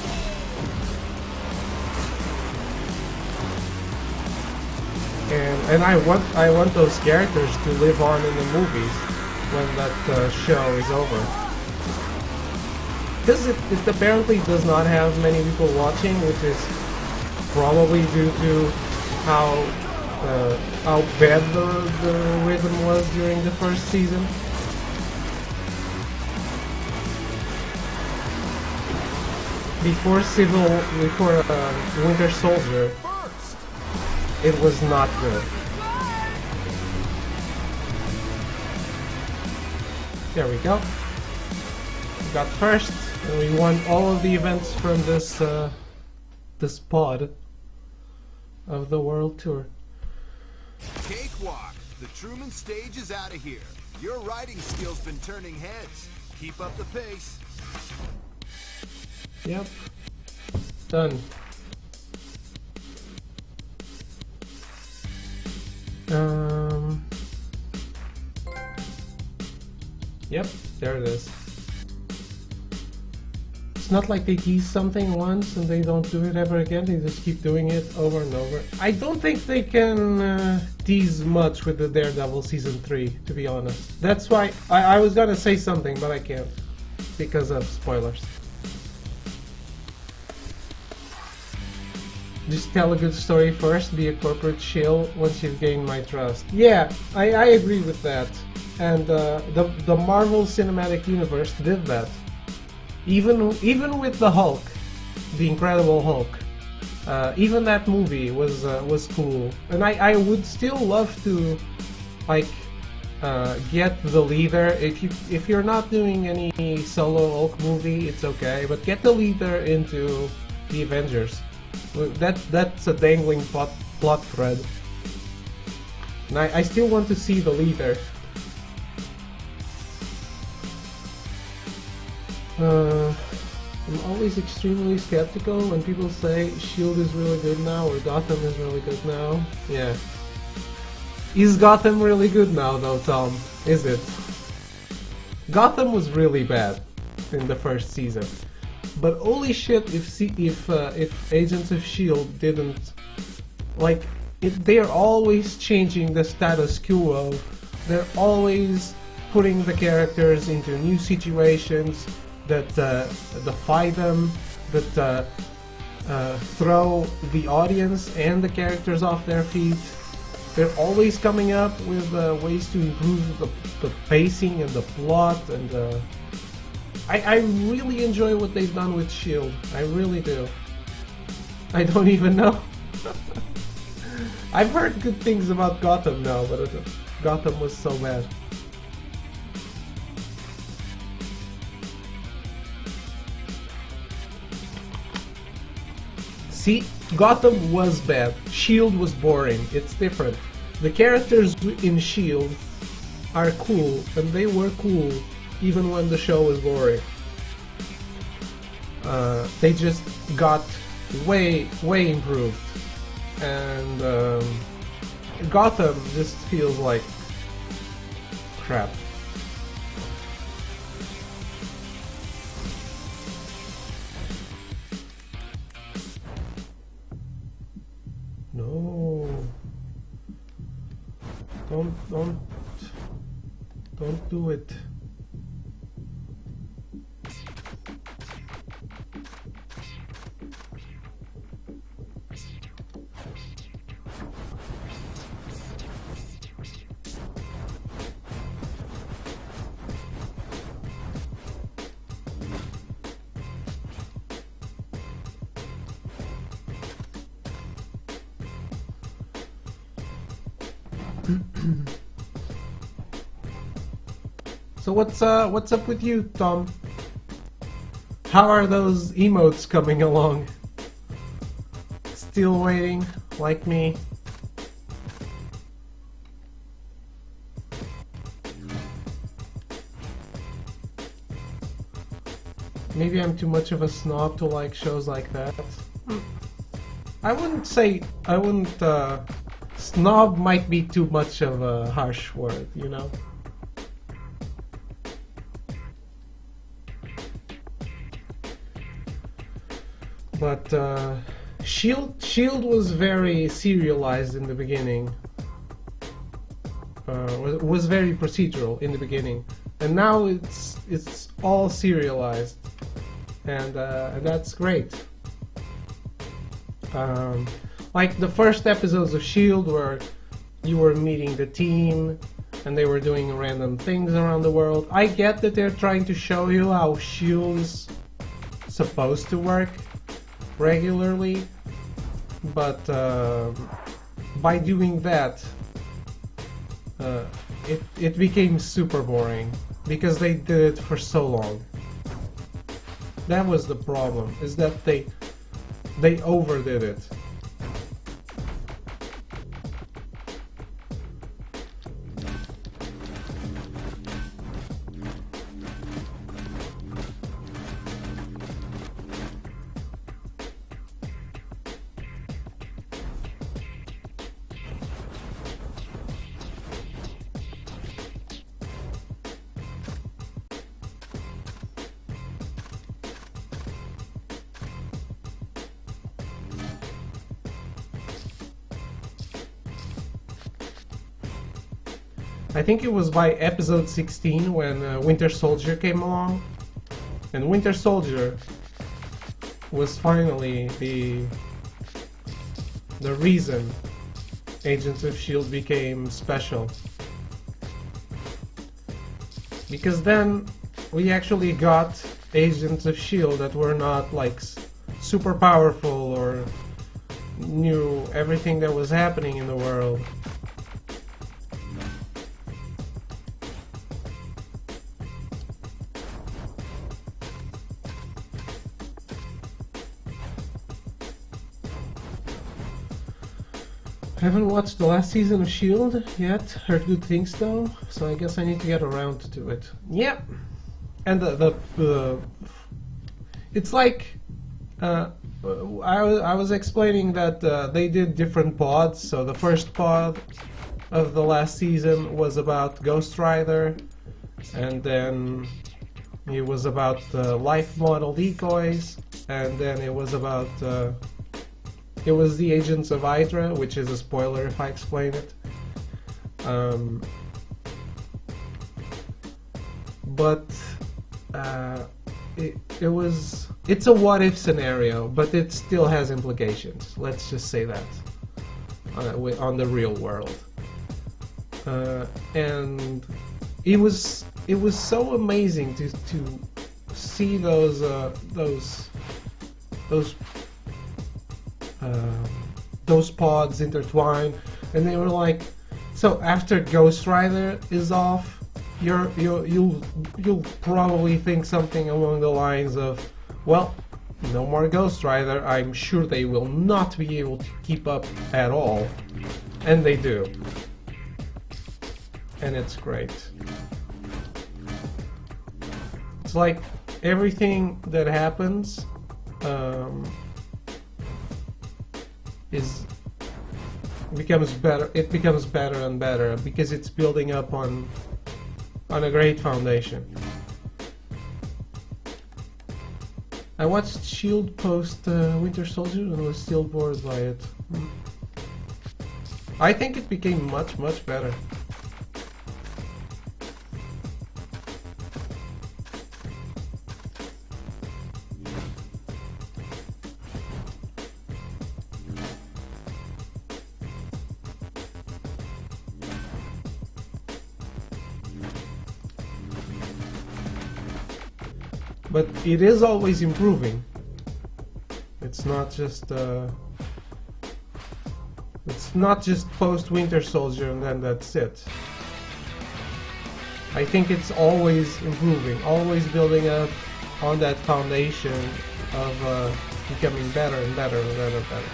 And I want those characters to live on in the movies when that show is over. Because it apparently does not have many people watching, which is probably due to how bad the rhythm was during the first season. Before Winter Soldier, it was not good. There we go. We got first, and we won all of the events from this this pod of the World Tour. Cakewalk! The Truman stage is out of here. Your riding skill's been turning heads. Keep up the pace. Yep. Done. Yep, there it is. It's not like they tease something once and they don't do it ever again, they just keep doing it over and over. I don't think they can tease much with the Daredevil Season 3, to be honest. That's why I was gonna say something, but I can't, because of spoilers. Just tell a good story first, be a corporate shill once you've gained my trust. Yeah, I agree with that. And the Marvel Cinematic Universe did that. Even with the Hulk, the Incredible Hulk, even that movie was cool. And I would still love to, like, get the leader. If you're not doing any solo Hulk movie, it's okay. But get the leader into the Avengers. That's a dangling plot thread. And I still want to see the leader. I'm always extremely skeptical when people say S.H.I.E.L.D. is really good now or Gotham is really good now. Yeah. Is Gotham really good now though, Tom? Is it? Gotham was really bad in the first season. But holy shit, if Agents of S.H.I.E.L.D. didn't, like, they're always changing the status quo. They're always putting the characters into new situations that defy them, that throw the audience and the characters off their feet. They're always coming up with ways to improve the pacing and the plot, and I really enjoy what they've done with S.H.I.E.L.D. I really do. I don't even know. I've heard good things about Gotham now, but Gotham was so bad. See, Gotham was bad. S.H.I.E.L.D. was boring. It's different. The characters in S.H.I.E.L.D. are cool, and they were cool even when the show was boring. They just got way improved, and Gotham just feels like crap. No, don't do it. So what's up with you, Tom? How are those emotes coming along? Still waiting, like me? Maybe I'm too much of a snob to like shows like that. I wouldn't say, snob might be too much of a harsh word, you know? But Shield was very serialized in the beginning. Was very procedural in the beginning, and now it's all serialized, and that's great. Like the first episodes of Shield, where you were meeting the team, and they were doing random things around the world. I get that they're trying to show you how Shield is supposed to work regularly, but by doing that, it became super boring because they did it for so long. That was the problem, is that they overdid it. I think it was by episode 16 when Winter Soldier came along, and Winter Soldier was finally the reason Agents of S.H.I.E.L.D. became special. Because then we actually got Agents of S.H.I.E.L.D. that were not like super powerful or knew everything that was happening in the world. I haven't watched the last season of S.H.I.E.L.D. yet, heard good things though, so I guess I need to get around to do it. Yep! And it's like, I was explaining that they did different pods, so the first pod of the last season was about Ghost Rider, and then it was about life model decoys, and then it was about it was the Agents of Hydra, which is a spoiler if I explain it. But it's a what if scenario, but it still has implications. Let's just say that on the real world. And it was so amazing to see those pods intertwine, and they were like, so after Ghost Rider is off, you'll probably think something along the lines of, well, no more Ghost Rider, I'm sure they will not be able to keep up at all, and they do, and it's great. It's like everything that happens um, is becomes better. It becomes better and better because it's building up on a great foundation. I watched Shield post Winter Soldier and was still bored by it. I think it became much better. But it is always improving. It's not just post Winter Soldier and then that's it. I think it's always improving, always building up on that foundation of becoming better and better and better and better.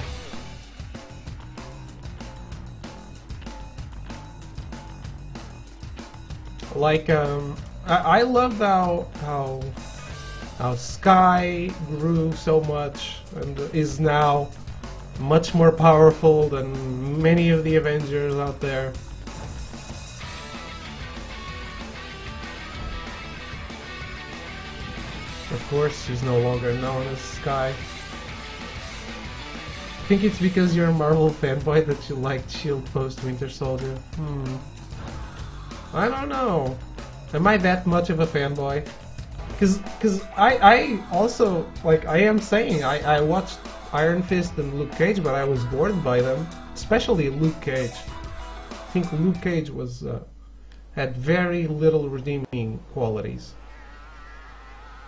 Like I loved how Sky grew so much and is now much more powerful than many of the Avengers out there. Of course, she's no longer known as Sky. I think it's because you're a Marvel fanboy that you liked SHIELD post Winter Soldier. I don't know. Am I that much of a fanboy? Because I also, like I am saying, I watched Iron Fist and Luke Cage, but I was bored by them. Especially Luke Cage. I think Luke Cage was had very little redeeming qualities.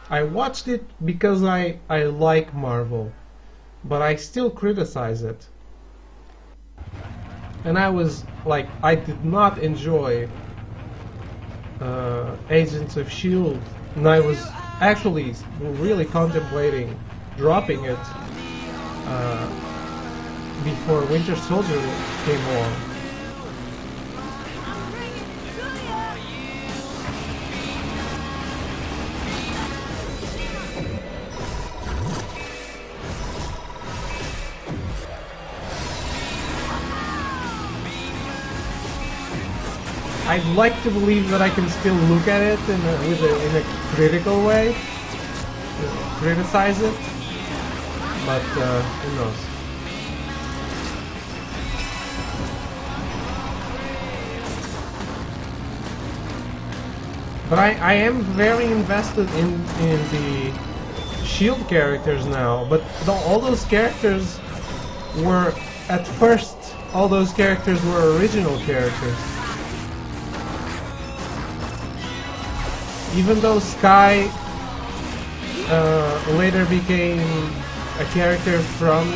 I watched it because I like Marvel, but I still criticize it. And I was like, I did not enjoy Agents of S.H.I.E.L.D. and I was actually really contemplating dropping it before Winter Soldier came along. I'd like to believe that I can still look at it in a critical way, criticize it, but who knows. But I am very invested in the SHIELD characters now, but all those characters were, at first, all those characters were original characters. Even though Sky later became a character from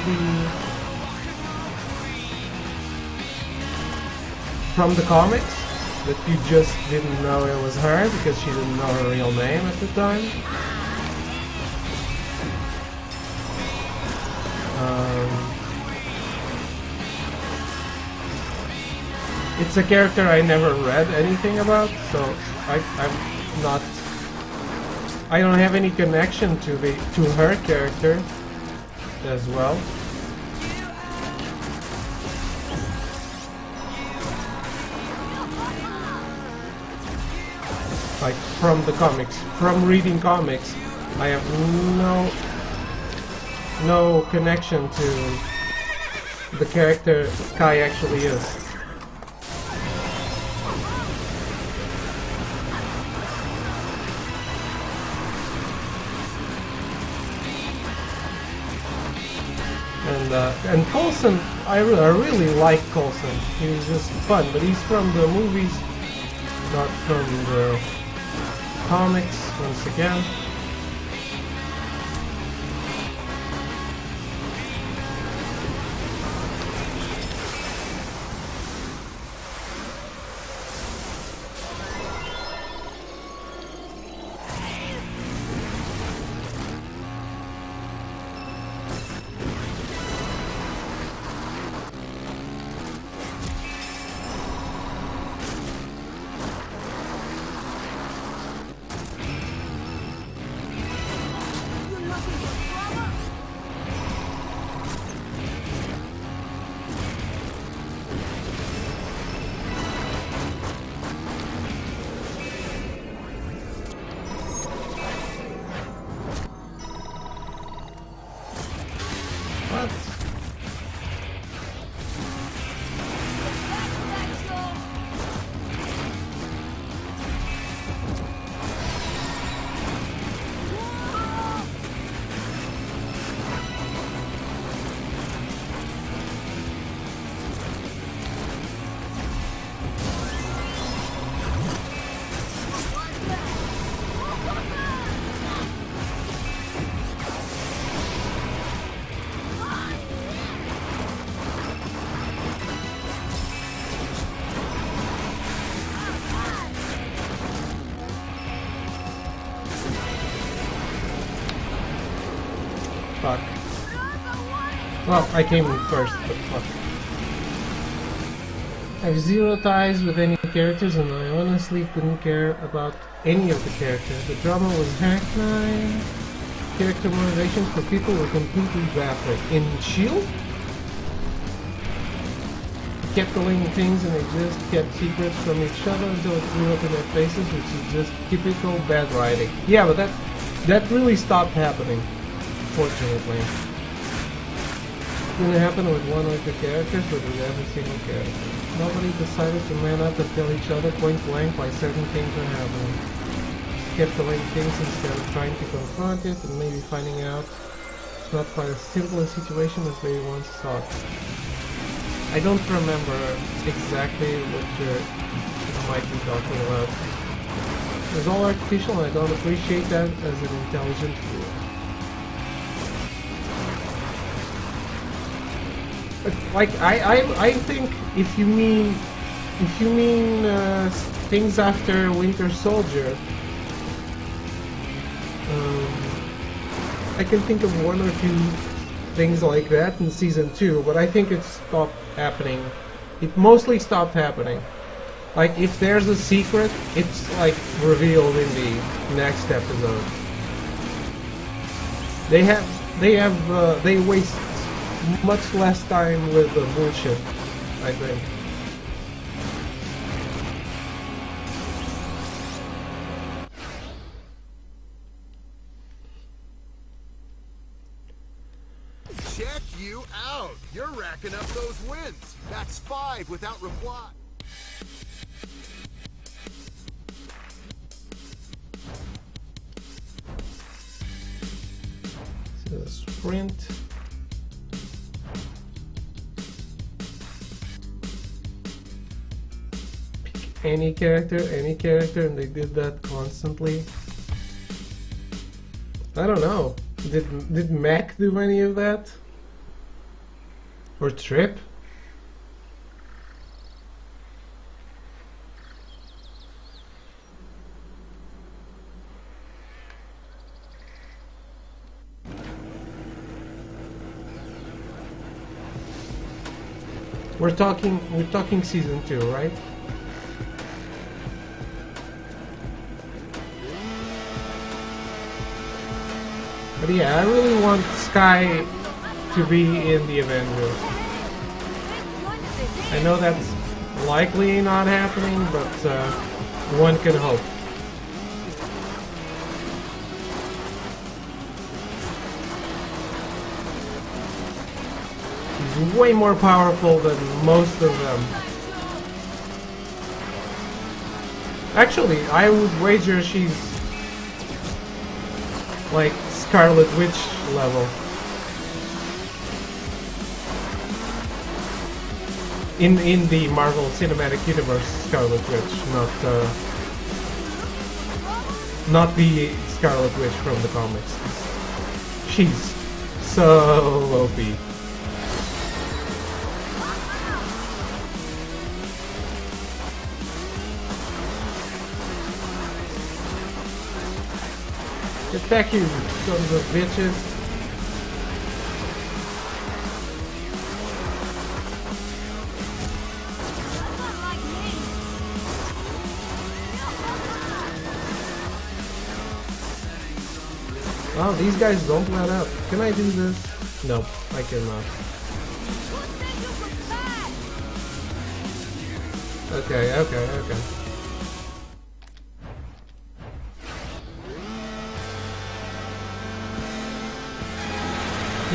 the comics, that you just didn't know it was her because she didn't know her real name at the time. It's a character I never read anything about, so I don't have any connection to her character as well. Like from the comics, from reading comics, I have no connection to the character Sky actually is. And Coulson, I really like Coulson. He's just fun, but he's from the movies, not from the comics, once again. Fuck. Well, I came in first, but fuck. I have zero ties with any characters, and I honestly couldn't care about any of the characters. The drama was hackneyed. Character motivations for people were completely baffling. In S.H.I.E.L.D., kept delaying things and they just kept secrets from each other until it blew up in their faces, which is just typical bad writing. Yeah, but that really stopped happening, fortunately. It didn't happen with one or two characters, but with every single character. Nobody decided to man up and tell each other point blank why certain things are happening. Just kept delaying things instead of trying to confront it and maybe finding out it's not quite as simple a situation as they once thought. I don't remember exactly what you might be talking about. It's all artificial and I don't appreciate that as an intelligent tool. Like I think if you mean things after Winter Soldier, I can think of one or two things like that in season 2, but I think it stopped happening. It mostly stopped happening. Like if there's a secret, it's like revealed in the next episode. They waste much less time with the bullshit, I think. Check you out! You're racking up those wins! That's 5 without reply. So sprint. Pick any character, and they did that constantly. I don't know. Did Mac do any of that? Or Trip? We're talking season 2, right? But yeah, I really want Sky to be in the Avengers. I know that's likely not happening, but one can hope. She's way more powerful than most of them. Actually, I would wager she's like Scarlet Witch level. In the Marvel Cinematic Universe, Scarlet Witch, not the Scarlet Witch from the comics. She's so OP. Get back here, sons of bitches. Oh, these guys don't let up. Can I do this? Nope, I cannot. Okay.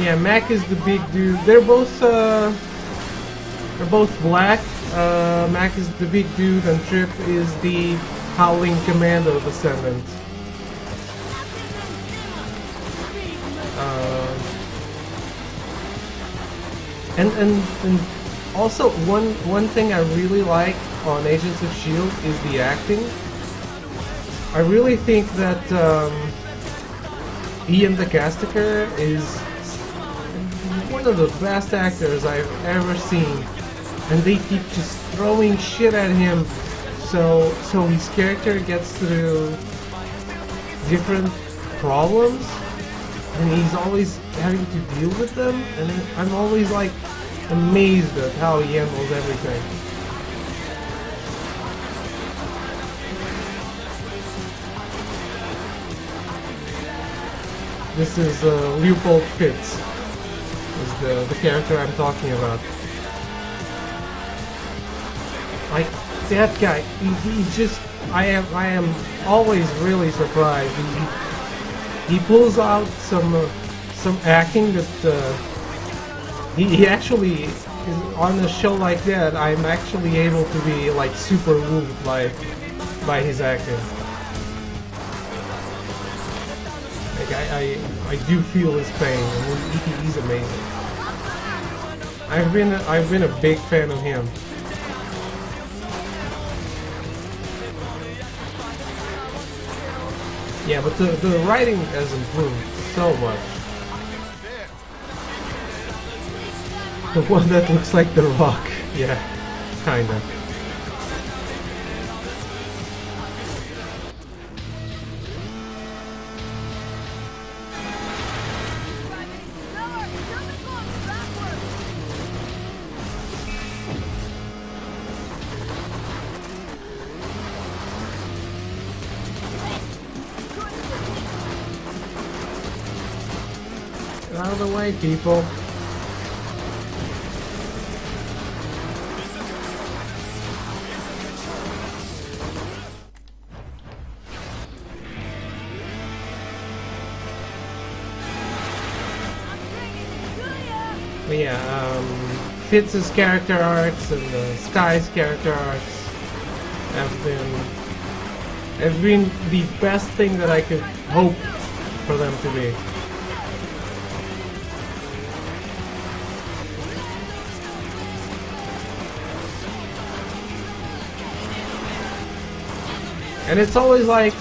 Yeah, Mac is the big dude. They're both black. Mac is the big dude, and Trip is the Howling Commando descendant. And also one thing I really like on Agents of S.H.I.E.L.D. is the acting. I really think that Ian DeCasticker is one of the best actors I've ever seen, and they keep just throwing shit at him, so his character gets through different problems and he's always having to deal with them, and I'm always like amazed at how he handles everything. This is Leopold Fitz, is the character I'm talking about. Like that guy, he just I am always really surprised. He pulls out some acting that he actually is on a show like that. I'm actually able to be like super moved by his acting. Like I do feel his pain, and he's amazing. I've been a big fan of him. Yeah, but the writing has improved so much. The one that looks like The Rock. Yeah, kinda. Get out of the way, people. But yeah, Fitz's character arcs and Sky's character arcs have been the best thing that I could hope for them to be. And it's always like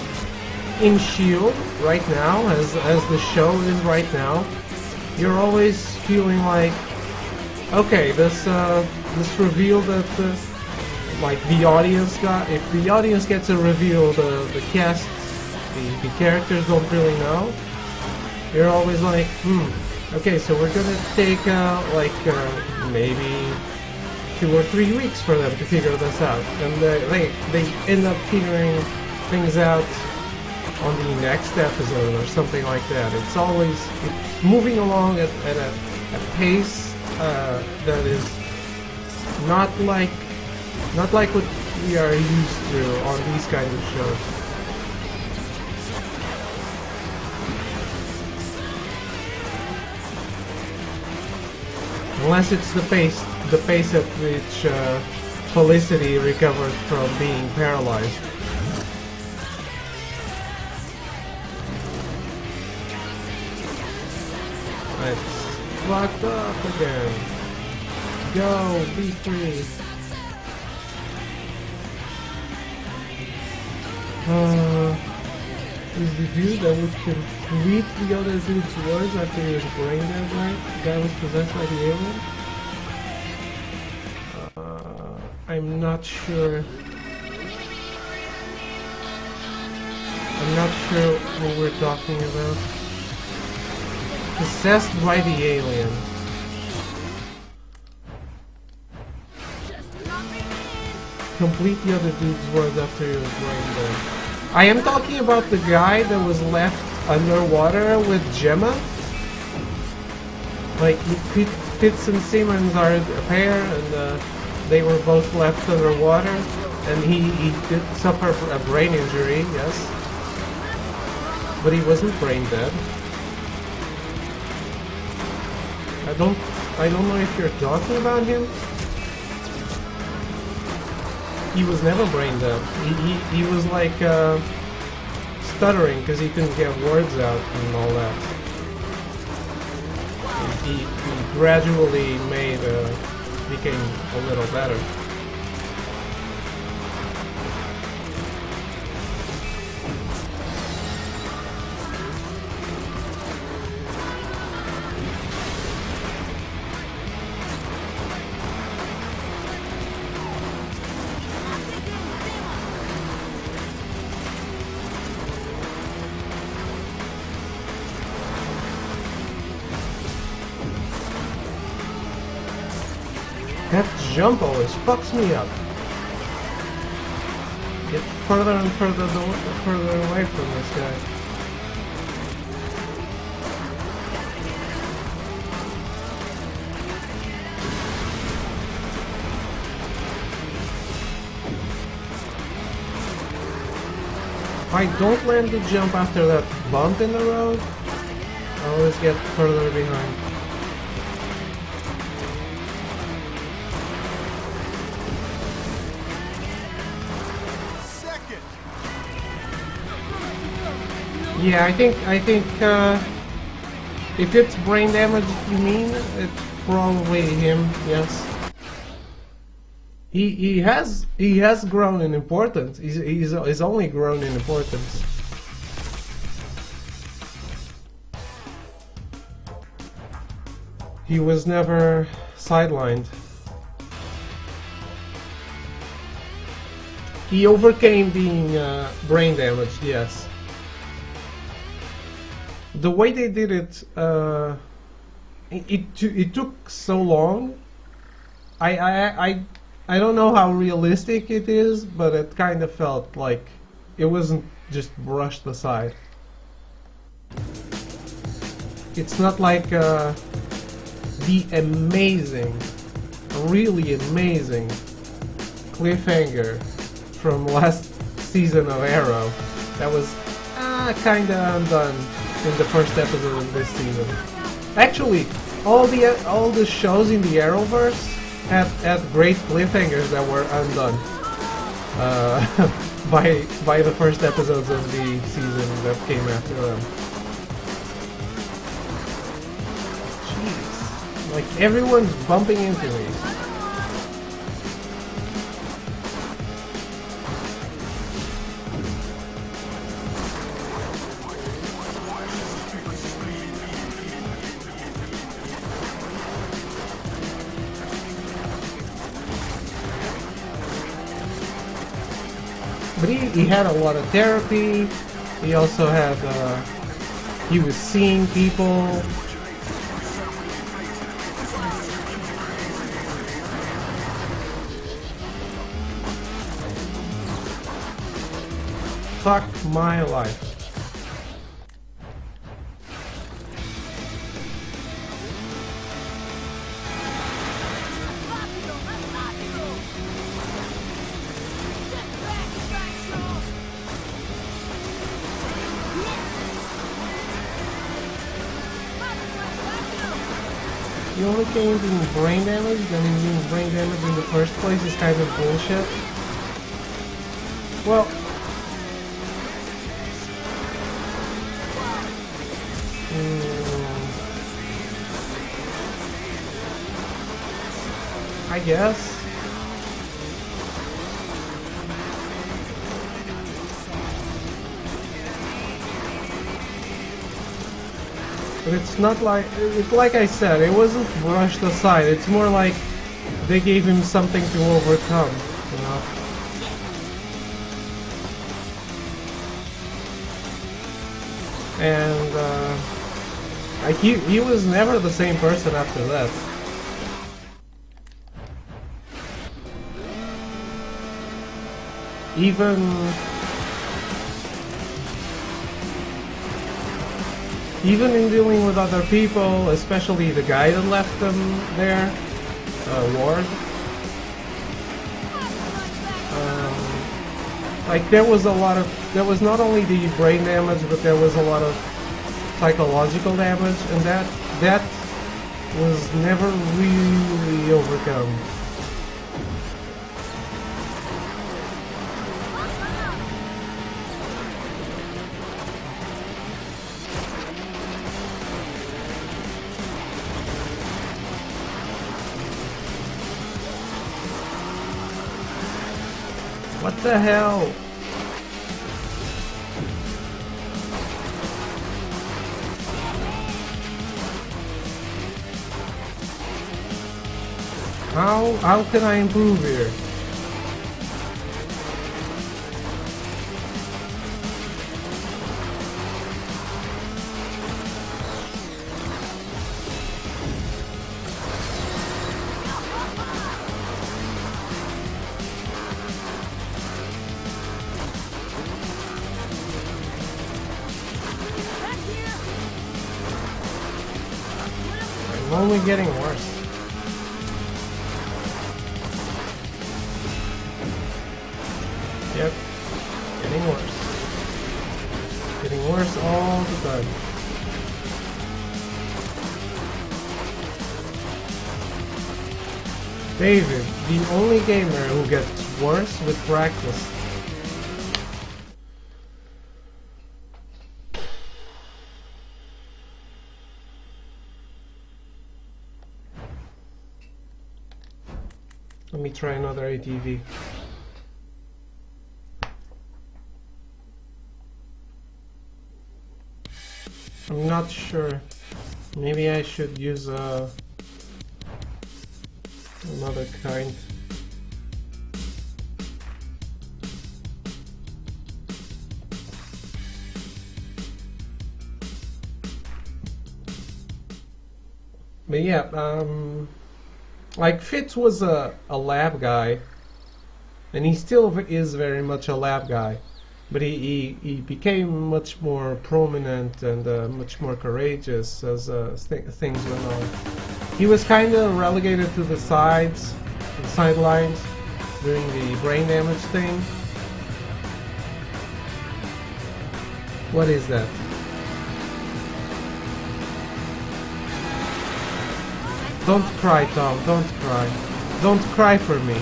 in S.H.I.E.L.D. right now, as the show is right now, you're always feeling like, okay, this reveal that like the audience got, if the audience gets a reveal, the cast, the characters don't really know. You're always like, okay, so we're gonna take maybe 2 or 3 weeks for them to figure this out, and they end up figuring things out on the next episode or something like that. It's moving along at a pace that is not like what we are used to on these kinds of shows. Unless it's the pace at which Felicity recovers from being paralyzed. It's locked up again. Go, be free. Is the dude that would complete the other dude's words after he was brain dead, right? The guy was possessed by the alien? I'm not sure. I'm not sure what we're talking about. Possessed by the alien. Complete the other dude's words after he was brain dead. I am talking about the guy that was left underwater with Gemma. Like, Fitz and Simmons are a pair, and they were both left underwater, and he did suffer a brain injury, yes. But he wasn't brain dead. I don't know if you're talking about him. He was never brain dead. He was like stuttering because he couldn't get words out and all that. He gradually became a little better. That jump always fucks me up. Get further and further away from this guy. If I don't land the jump after that bump in the road, I always get further behind. Second. Yeah, I think if it's brain damage, you mean, it's probably him. Yes. He has grown in importance. He's only grown in importance. He was never sidelined. He overcame being brain damaged. Yes. The way they did it, it took so long. I don't know how realistic it is, but it kind of felt like it wasn't just brushed aside. It's not like the amazing, really amazing cliffhanger from last season of Arrow that was kinda undone in the first episode of this season. Actually, all the shows in the Arrowverse had great cliffhangers that were undone by the first episodes of the season that came after them. Jeez, like everyone's bumping into me. But he had a lot of therapy. He also had, he was seeing people. Fuck my life. The only thing being brain damage, then being brain damage in the first place is kind of bullshit. Well, I guess. But it's not like, like I said, it wasn't brushed aside. It's more like they gave him something to overcome, you know? And like he was never the same person after that. Even in dealing with other people, especially the guy that left them there, Ward. Like there was not only the brain damage, but there was a lot of psychological damage, and that was never really overcome. What the hell? How can I improve here? only getting worse. Yep, getting worse. Getting worse all the time. David, the only gamer who gets worse with practice. Let me try another ATV. I'm not sure. Maybe I should use another kind. But yeah, like Fitz was a lab guy, and he still is very much a lab guy, but he became much more prominent and much more courageous as things went on. He was kind of relegated to the sidelines during the brain damage thing. What is that? Don't cry, Tom. Don't cry. Don't cry for me.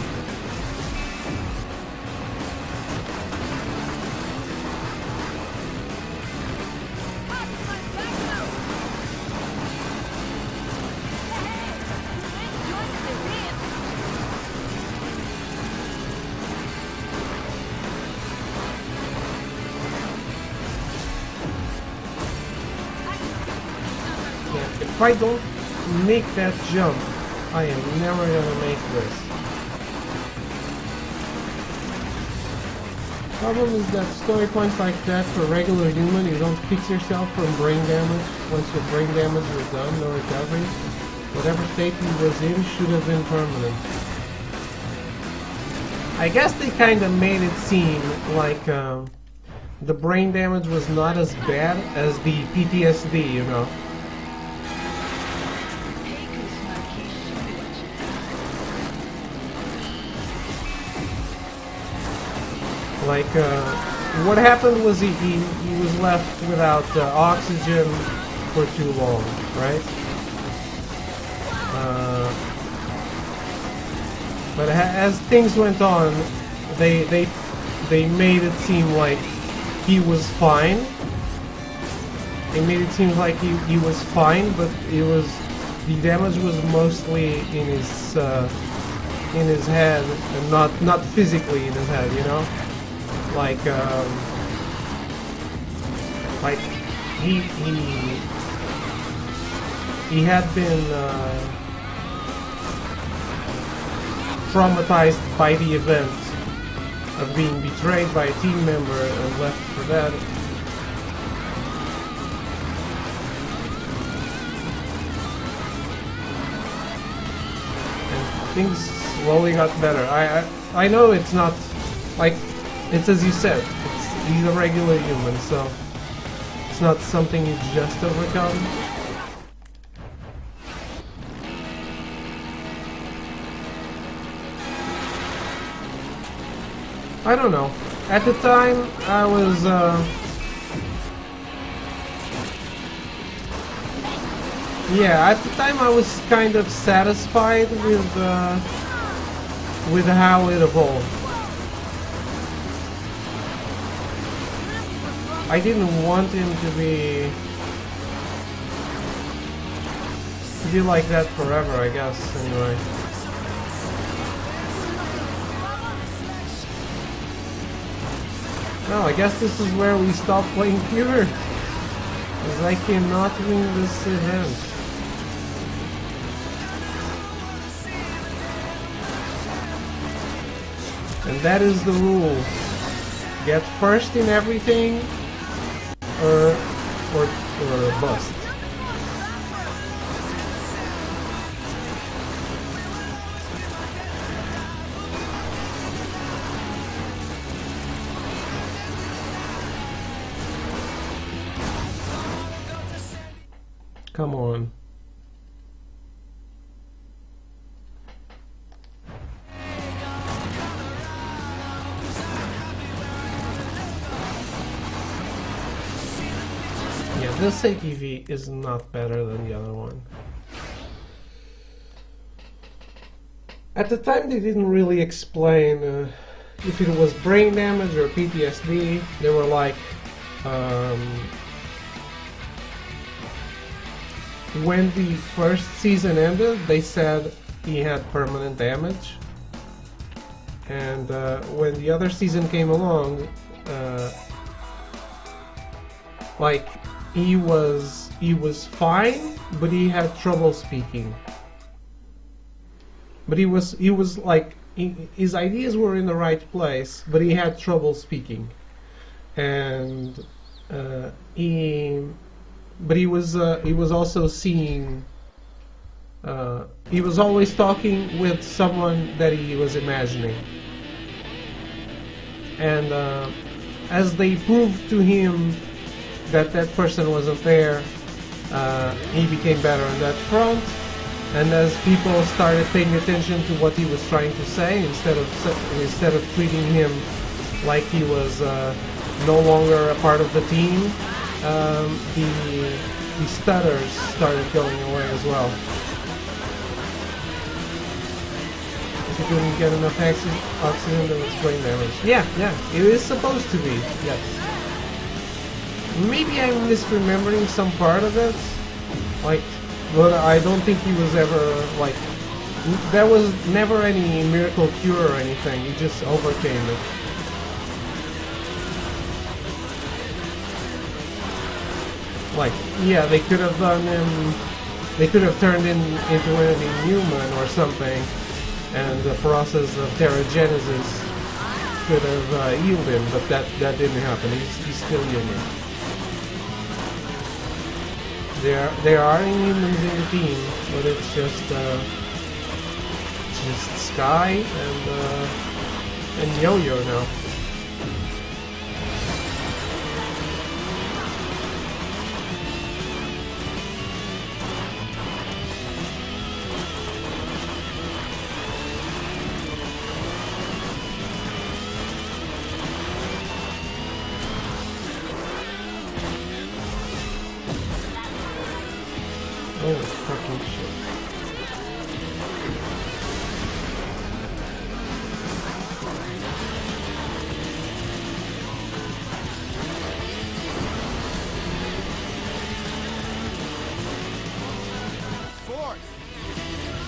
If I don't make that jump, I am never gonna make this. Problem is that story points like that for regular human, you don't fix yourself from brain damage. Once your brain damage is done, no recovery. Whatever state he was in should have been permanent. I guess they kind of made it seem like the brain damage was not as bad as the PTSD, you know. Like, what happened was he was left without oxygen for too long, right? But as things went on, they made it seem like he was fine. They made it seem like he was fine, but the damage was mostly in his head and not physically in his head, you know. Like he had been traumatized by the event of being betrayed by a team member and left for dead. And things slowly got better. I know it's not like. It's as you said, he's a regular human, so it's not something you just overcome. I don't know. At the time, I was yeah, at the time I was kind of satisfied with how it evolved. I didn't want him to be like that forever, I guess, anyway. No, I guess this is where we stop playing Pure. Because I cannot win this event. And that is the rule. Get first in everything, or bust. Come on. this ATV is not better than the other one. At the time, they didn't really explain if it was brain damage or PTSD. They were like, when the first season ended, they said he had permanent damage. And when the other season came along, like he was fine, but he had trouble speaking. But he was like his ideas were in the right place, but he had trouble speaking, and he was also seeing. He was always talking with someone that he was imagining, and as they proved to him that that person wasn't there, he became better on that front. And as people started paying attention to what he was trying to say, instead of treating him like he was no longer a part of the team, the stutters started going away as well. If you couldn't get enough oxygen, then it's brain damage. Yeah, it is supposed to be, yes. Maybe I'm misremembering some part of it, like, but I don't think he was ever, like, there was never any miracle cure or anything, he just overcame it. Like, yeah, they could have done him, they could have turned him into an inhuman or something, and the process of teragenesis could have healed him, but that didn't happen, he's still human. There are inhumans in the team, but it's just Sky and Yo-Yo now. Oh, fucking shit.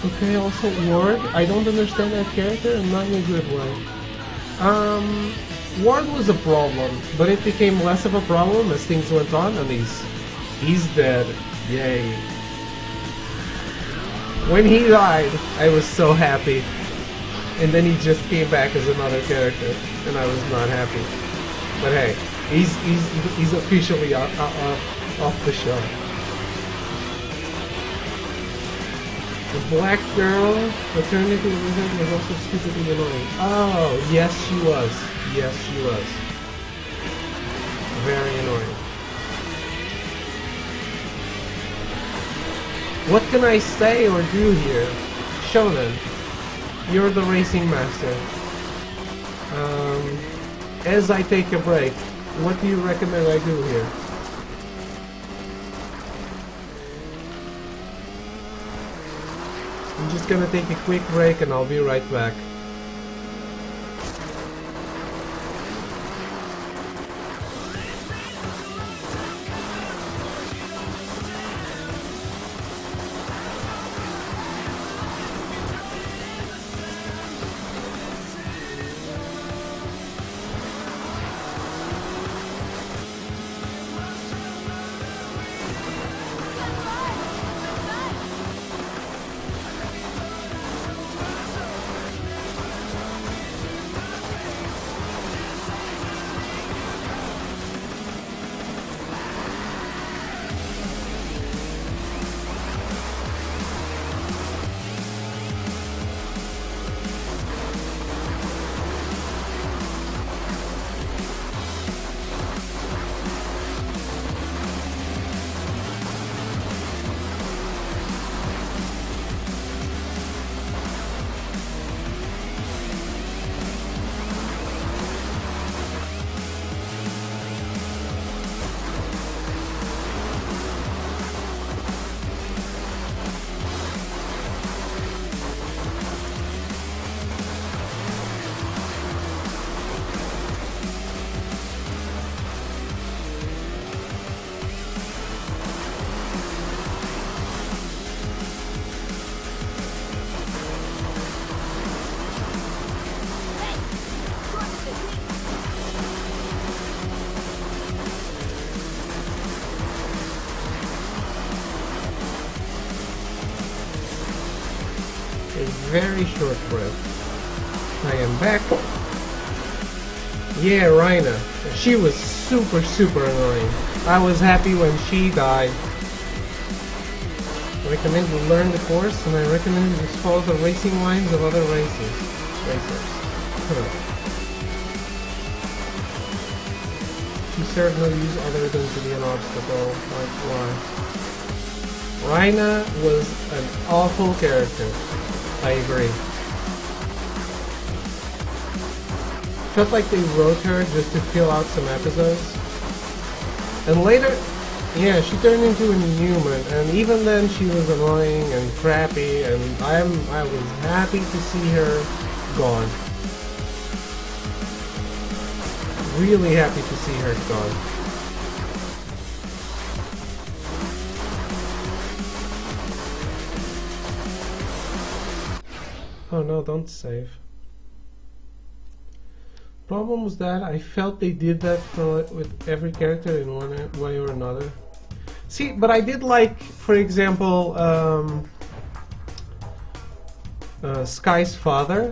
Okay, also Ward. I don't understand that character and not in a good way. Ward was a problem, but it became less of a problem as things went on, and he's dead. Yay. When he died, I was so happy. And then he just came back as another character, and I was not happy. But hey, he's officially off the show. The black girl that turned into a lizard was also stupidly annoying. Oh, yes she was. Yes she was. Very annoying. What can I say or do here? Shonen, you're the racing master. As I take a break, what do you recommend I do here? I'm just gonna take a quick break and I'll be right back. very short breath. I am back. Yeah, Rhina. She was super annoying. I was happy when she died. I recommend you learn the course, and I recommend you just follow the racing lines of other racers. She served no use other than to be an obstacle. Like, why? Rhina was an awful character. I agree. Felt like they wrote her just to fill out some episodes. And later, yeah, she turned into an Inhuman, and even then she was annoying and crappy, and I was happy to see her gone. Really happy to see her gone. Oh no, don't save. Problem was that I felt they did that with every character in one way or another. See, but I did like, for example, Sky's father.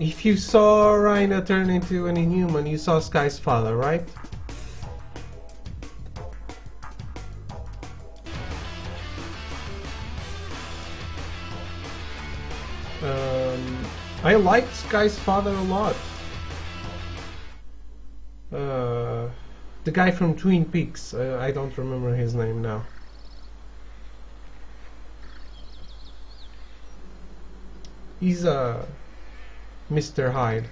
If you saw Rhina turn into an Inhuman, you saw Sky's father, right? I liked Sky's father a lot. The guy from Twin Peaks, I don't remember his name now. He's Mr. Hyde.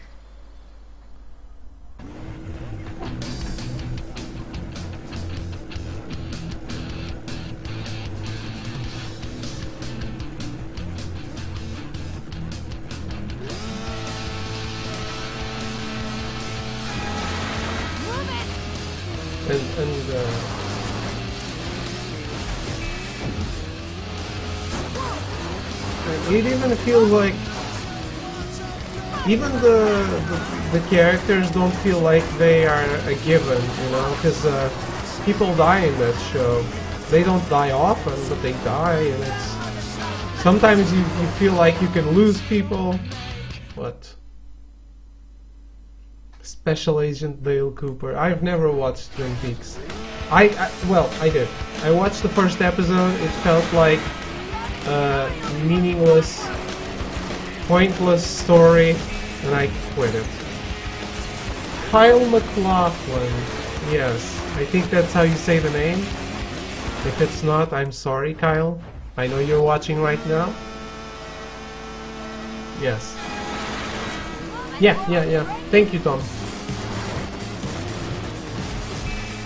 It even feels like even the characters don't feel like they are a given, you know, because people die in that show. They don't die often, but they die, and it's sometimes you feel like you can lose people. What? Special Agent Dale Cooper. I've never watched Twin Peaks. Well, I did. I watched the first episode. It felt like a meaningless, pointless story, and I quit it. Kyle MacLachlan. Yes, I think that's how you say the name. If it's not, I'm sorry, Kyle. I know you're watching right now. Yes. Yeah. Thank you, Tom.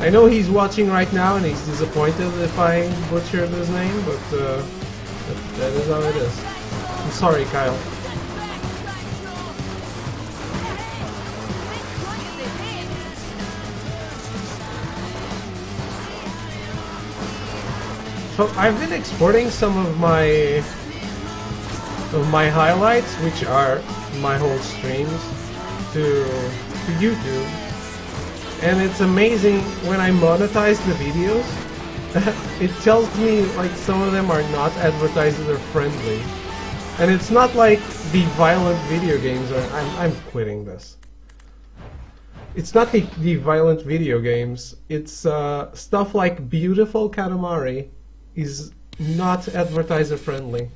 I know he's watching right now and he's disappointed if I butchered his name, but that is how it is. I'm sorry, Kyle. So I've been exporting some of my highlights, which are my whole streams, to YouTube, and it's amazing when I monetize the videos. It tells me like some of them are not advertiser friendly, and it's not like the violent video games are. I'm quitting this. It's not the violent video games. It's stuff like Beautiful Katamari is not advertiser friendly.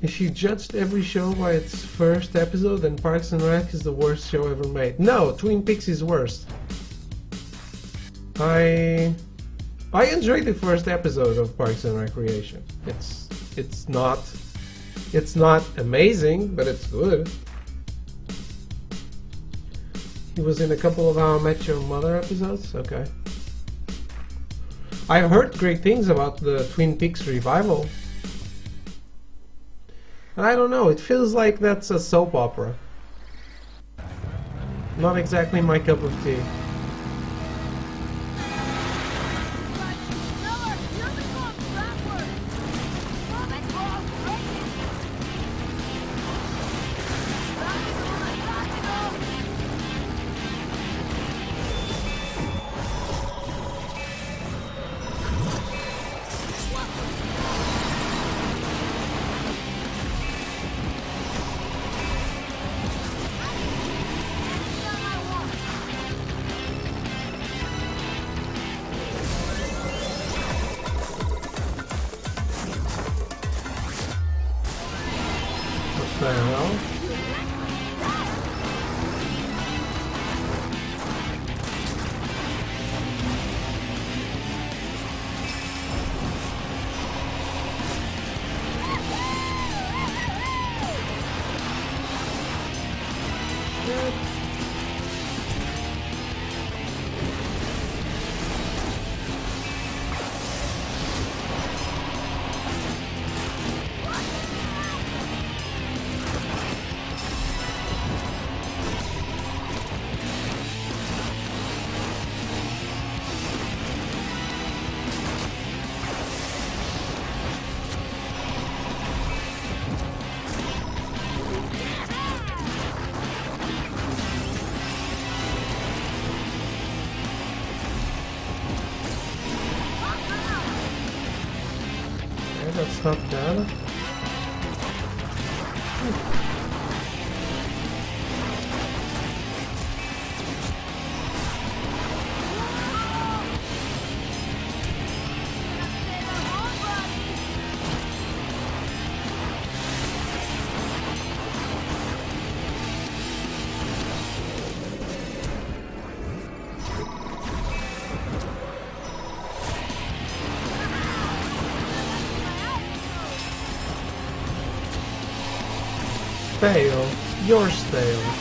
If you judged every show by its first episode, then Parks and Rec is the worst show ever made. No, Twin Peaks is worse. I enjoyed the first episode of Parks and Recreation. It's not amazing, but it's good. He was in a couple of How I Met Your Mother episodes. Okay. I've heard great things about the Twin Peaks revival. I don't know, it feels like that's a soap opera. Not exactly my cup of tea. That's not bad. Stale. You're stale.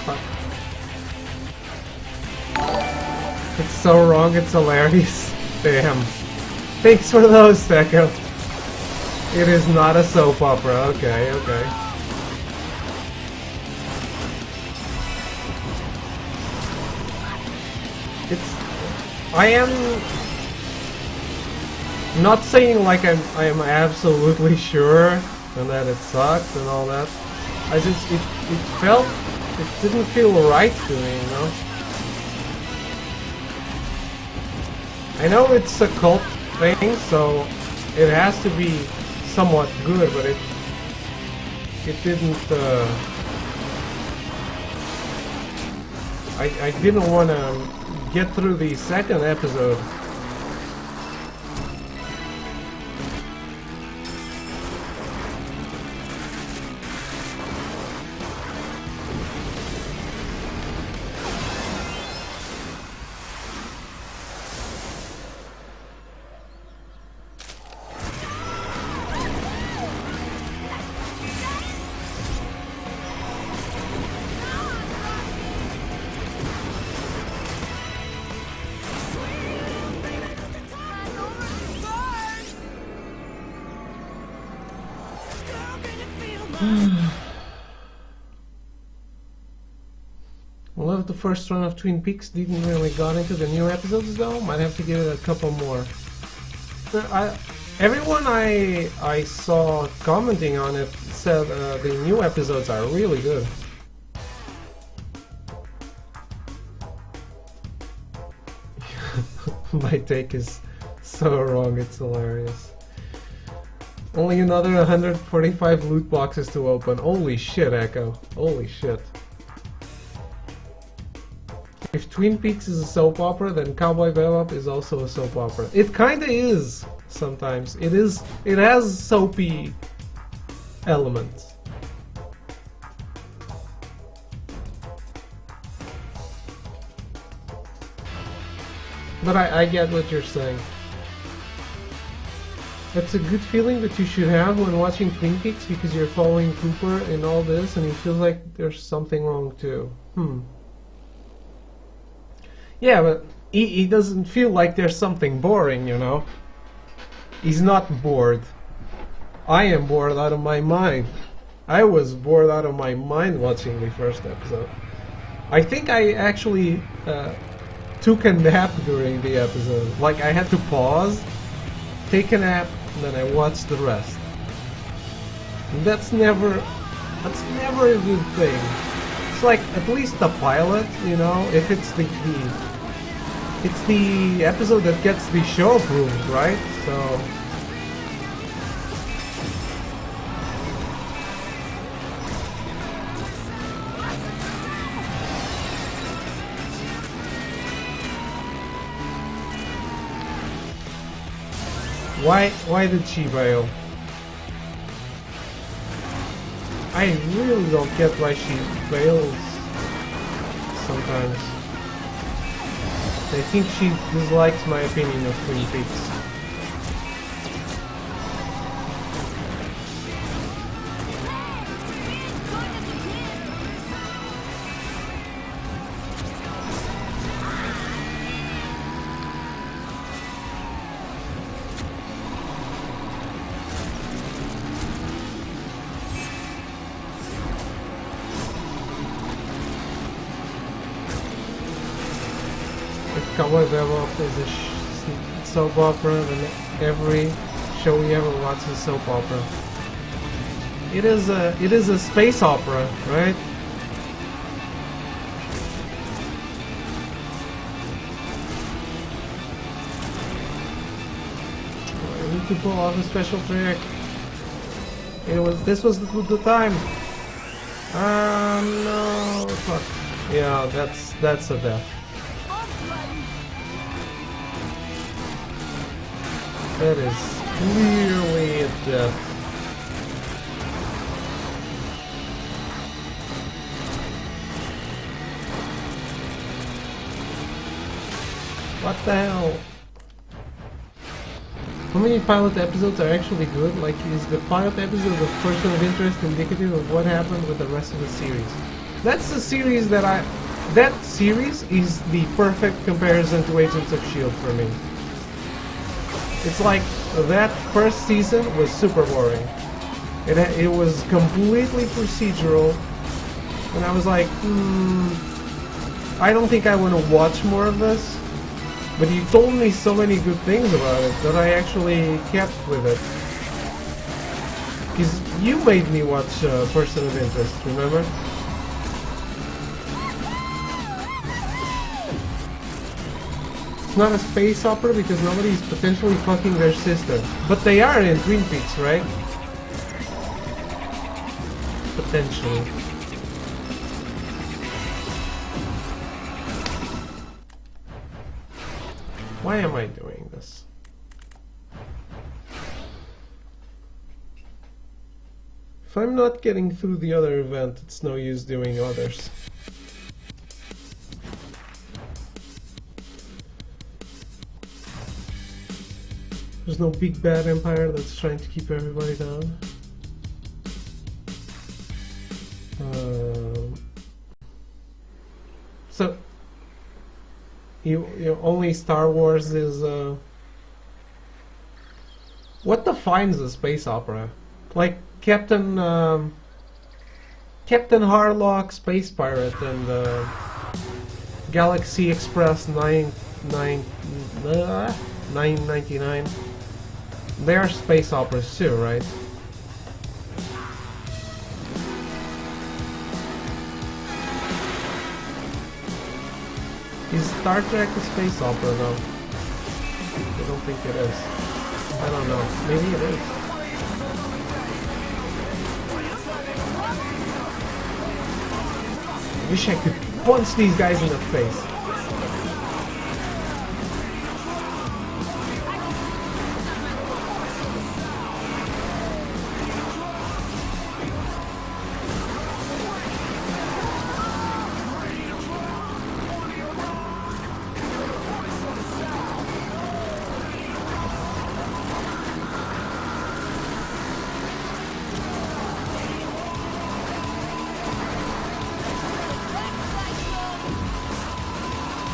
Fuck. It's so wrong, it's hilarious. Damn. Thanks for those, Deco. It is not a soap opera. Okay, okay. I am not saying like I am absolutely sure and that it sucks and all that. I just it didn't feel right to me, you know. I know it's a cult thing, so it has to be somewhat good, but it didn't. I didn't want to get through the second episode. Well, the first run of Twin Peaks didn't really got into the new episodes though. Might have to give it a couple more. Everyone I saw commenting on it said the new episodes are really good. My take is so wrong, it's hilarious. Only another 145 loot boxes to open. Holy shit, Echo. Holy shit. If Twin Peaks is a soap opera, then Cowboy Bebop is also a soap opera. It kinda is, sometimes. It has soapy elements. But I get what you're saying. That's a good feeling that you should have when watching Twin Peaks, because you're following Cooper in all this and you feel like there's something wrong too. Yeah, but he doesn't feel like there's something boring, you know? He's not bored. I am bored out of my mind. I was bored out of my mind watching the first episode. I think I actually took a nap during the episode. Like, I had to pause, take a nap, and then I watched the rest. And that's never a good thing. It's like, at least the pilot, you know, if it's the episode that gets the show approved, right? So why did she bail? I really don't get why she bails sometimes. I think she dislikes my opinion of Twin Peaks. Cowboy Bebop is a soap opera, and every show we ever watch is soap opera. It is a space opera, right? I need to pull off a special trick. This was the time. Ah no, fuck. Yeah, that's a death. That is clearly a death. What the hell? How many pilot episodes are actually good? Like, is the pilot episode of Person of Interest indicative of what happened with the rest of the series? That's the series that series is the perfect comparison to Agents of S.H.I.E.L.D. for me. It's like, that first season was super boring. It was completely procedural. And I was like, I don't think I want to watch more of this. But you told me so many good things about it that I actually kept with it. Because you made me watch Person of Interest, remember? It's not a space opera because nobody's potentially fucking their sister. But they are in Twin Peaks, right? Potentially. Why am I doing this? If I'm not getting through the other event, it's no use doing others. There's no big bad empire that's trying to keep everybody down. So you only Star Wars is what defines a space opera? Like Captain Harlock, Space Pirate, and Galaxy Express 999. They are space operas too, right? Is Star Trek a space opera though? I don't think it is. I don't know. Maybe it is. Wish I could punch these guys in the face.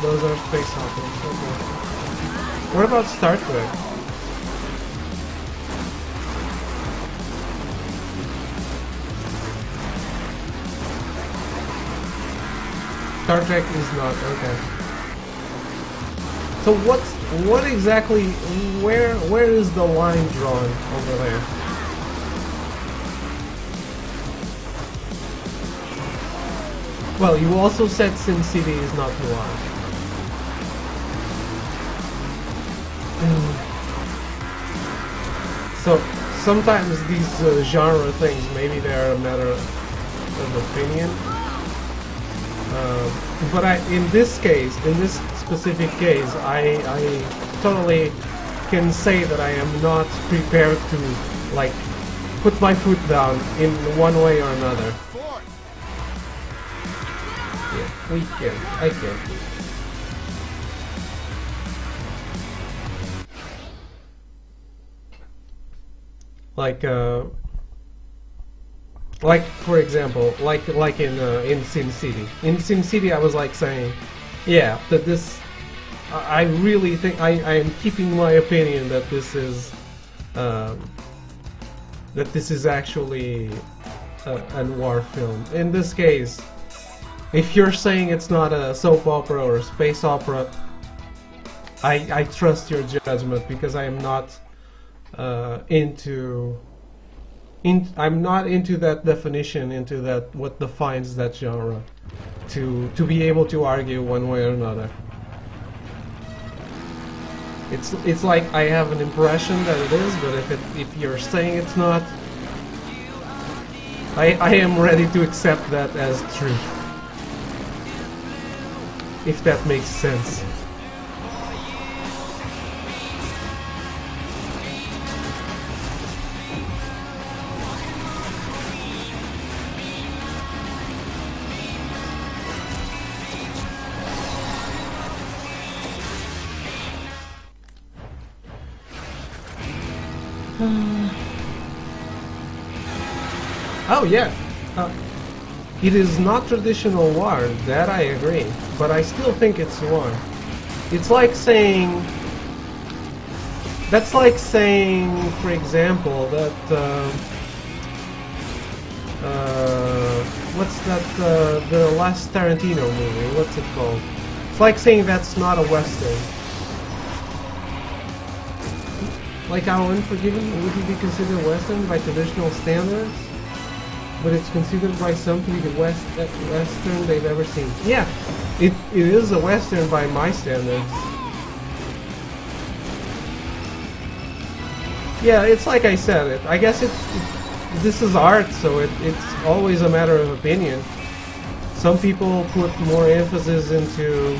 Those are space operas. Okay. What about Star Trek? Star Trek is not okay. So what exactly? Where is the line drawn over there? Well, you also said Sin City is not noir. So sometimes these genre things, maybe they're a matter of opinion. But in this case, in this specific case, I totally can say that I am not prepared to like put my foot down in one way or another. Yeah, we can. I can. Like for example, like in Sin City. In Sin City, I was like saying, yeah, that this, I really think I am keeping my opinion that this is actually a noir film. In this case, if you're saying it's not a soap opera or a space opera, I trust your judgment because I am not I'm not into that definition, into that what defines that genre, to be able to argue one way or another. It's like I have an impression that it is, but if you're saying it's not, I am ready to accept that as truth. If that makes sense. Oh yeah, it is not traditional war, that I agree, but I still think it's war. It's like saying, that's like saying, for example, that, what's that, the last Tarantino movie, what's it called? It's like saying that's not a Western. Like how Unforgiven wouldn't be considered Western by traditional standards, but it's considered by some to be the Western they've ever seen. Yeah, it is a Western by my standards. Yeah, it's like I said, I guess this is art, so it's always a matter of opinion. Some people put more emphasis into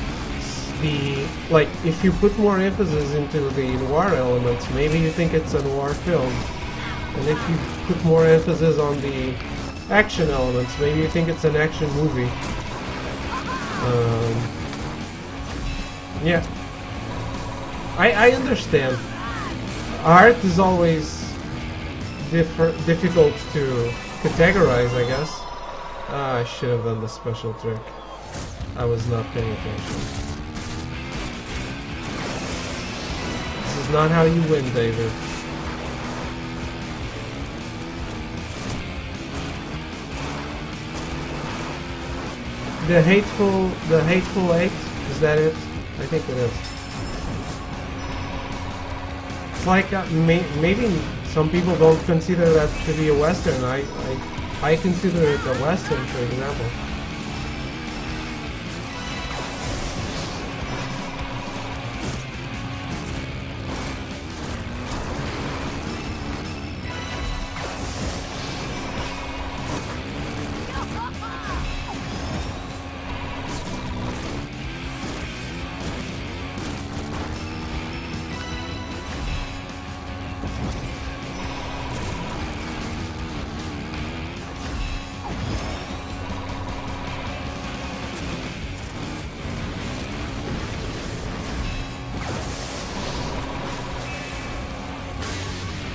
like, if you put more emphasis into the noir elements, maybe you think it's a noir film. And if you put more emphasis on the action elements, maybe you think it's an action movie. Yeah. I understand. Art is always difficult to categorize, I guess. I should have done the special trick. I was not paying attention. This is not how you win, David. The Hateful Eight, is that it? I think it is. It's like maybe some people don't consider that to be a Western. I consider it a Western, for example.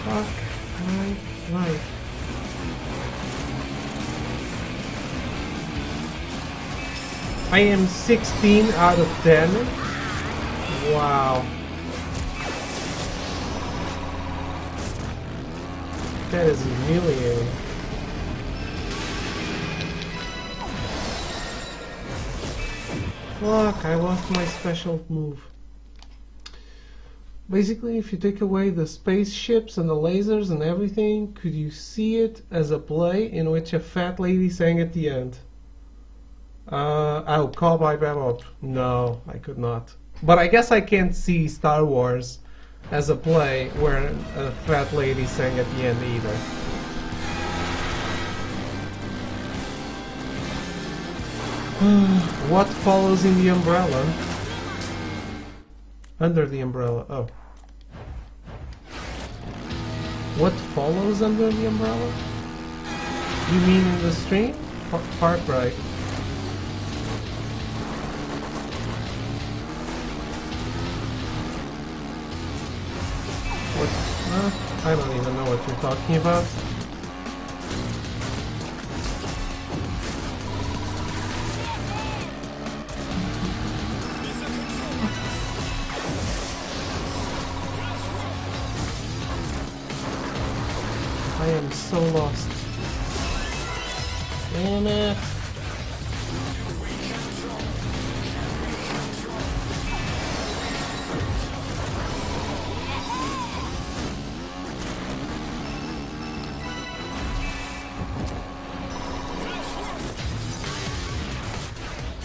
Fuck my life. I am 16 out of 10. Wow. That is humiliating. Fuck, I lost my special move. Basically, if you take away the spaceships and the lasers and everything, could you see it as a play in which a fat lady sang at the end? Oh, Call by Bebop. No, I could not. But I guess I can't see Star Wars as a play where a fat lady sang at the end either. What follows in the umbrella? Under the umbrella, oh. What follows under the umbrella? You mean in the stream? Far right. What? I don't even know what you're talking about. I am so lost. Damn it.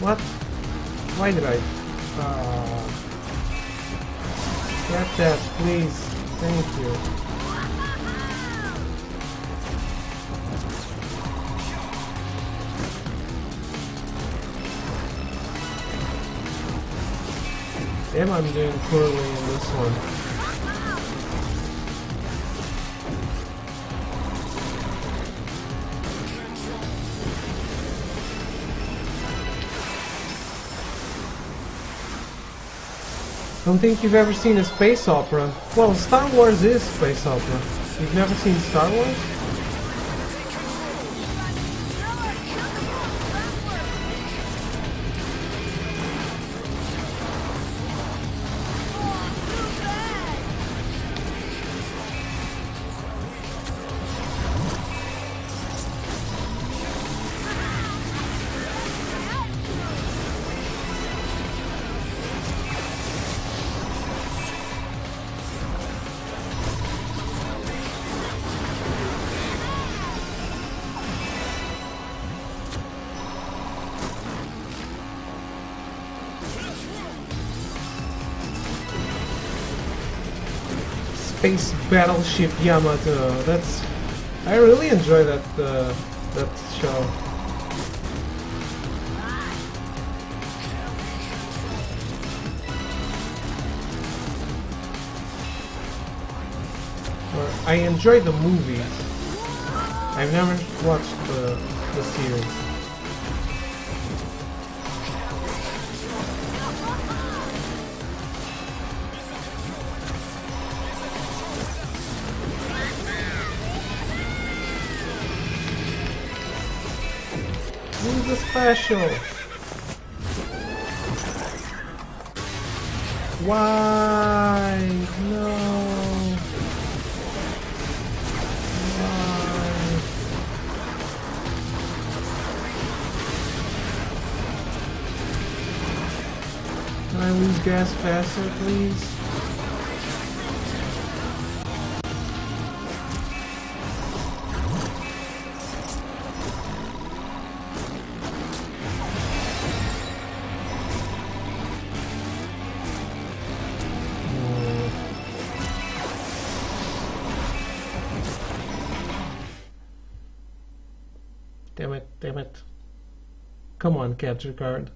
What? Why did I? Get that, please. Thank you. Damn, I'm doing poorly in this one. Don't think you've ever seen a space opera. Well, Star Wars is space opera. You've never seen Star Wars? Space Battleship Yamato. That's... I really enjoy that show. Or I enjoy the movies. I've never watched the series. Use the special. Why? No. Why? Can I lose gas faster, please? Damn it. Come on, capture card.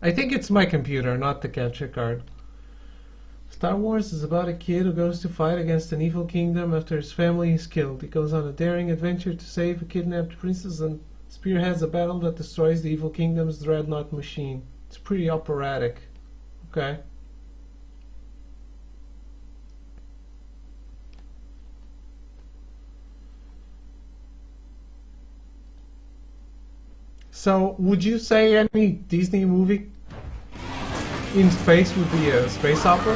I think it's my computer, not the capture card. Star Wars is about a kid who goes to fight against an evil kingdom after his family is killed. He goes on a daring adventure to save a kidnapped princess and spearheads a battle that destroys the evil kingdom's dreadnought machine. It's pretty operatic. Okay. So, would you say any Disney movie in space would be a space opera?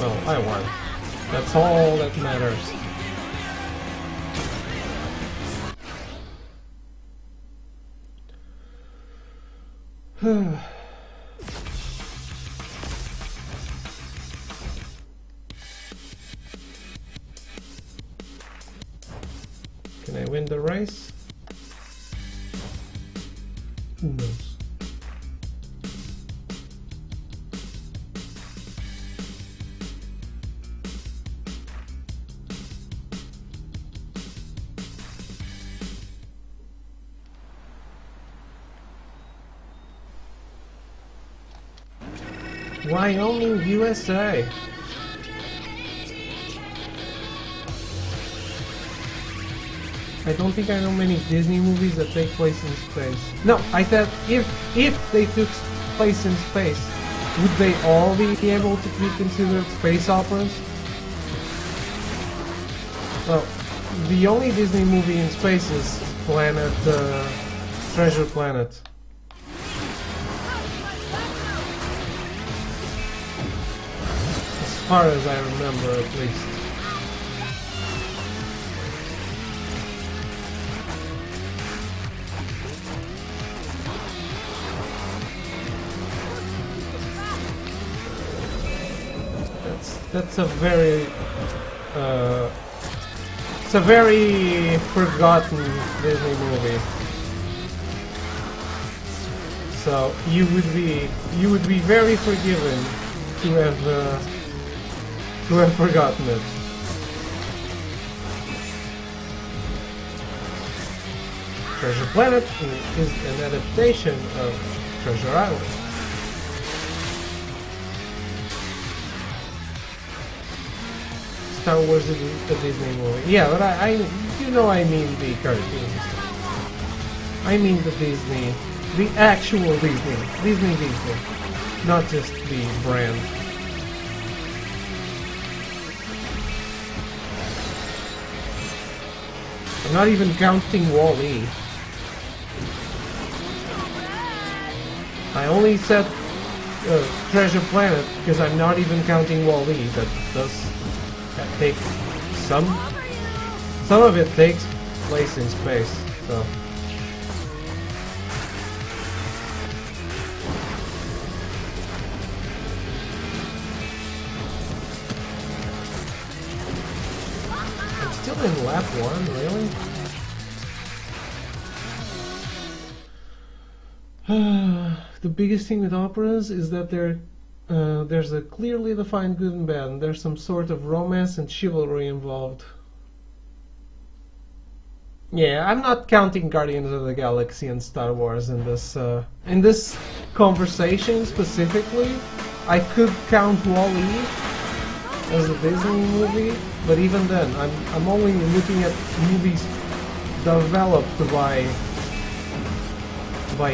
Well, I won. That's all that matters. Can I win the race? Who knows? Wyoming, USA. I don't think I know many Disney movies that take place in space. No, I said if they took place in space, would they all be able to be considered space operas? Well, the only Disney movie in space is Treasure Planet. As far as I remember, at least. That's a very it's a very forgotten Disney movie. So you would be very forgiven to have forgotten it. Treasure Planet is an adaptation of Treasure Island. Star Wars is a Disney movie. Yeah, but I you know I mean the cartoons. I mean the Disney, the actual Disney, not just the brand. I'm not even counting WALL-E. I only said Treasure Planet because I'm not even counting WALL-E. That does take some of it takes place in space. So I'm still in lap 1, really? The biggest thing with operas is that there's a clearly defined good and bad, and there's some sort of romance and chivalry involved. Yeah, I'm not counting Guardians of the Galaxy and Star Wars in this conversation specifically. I could count WALL-E as a Disney movie, but even then, I'm only looking at movies developed by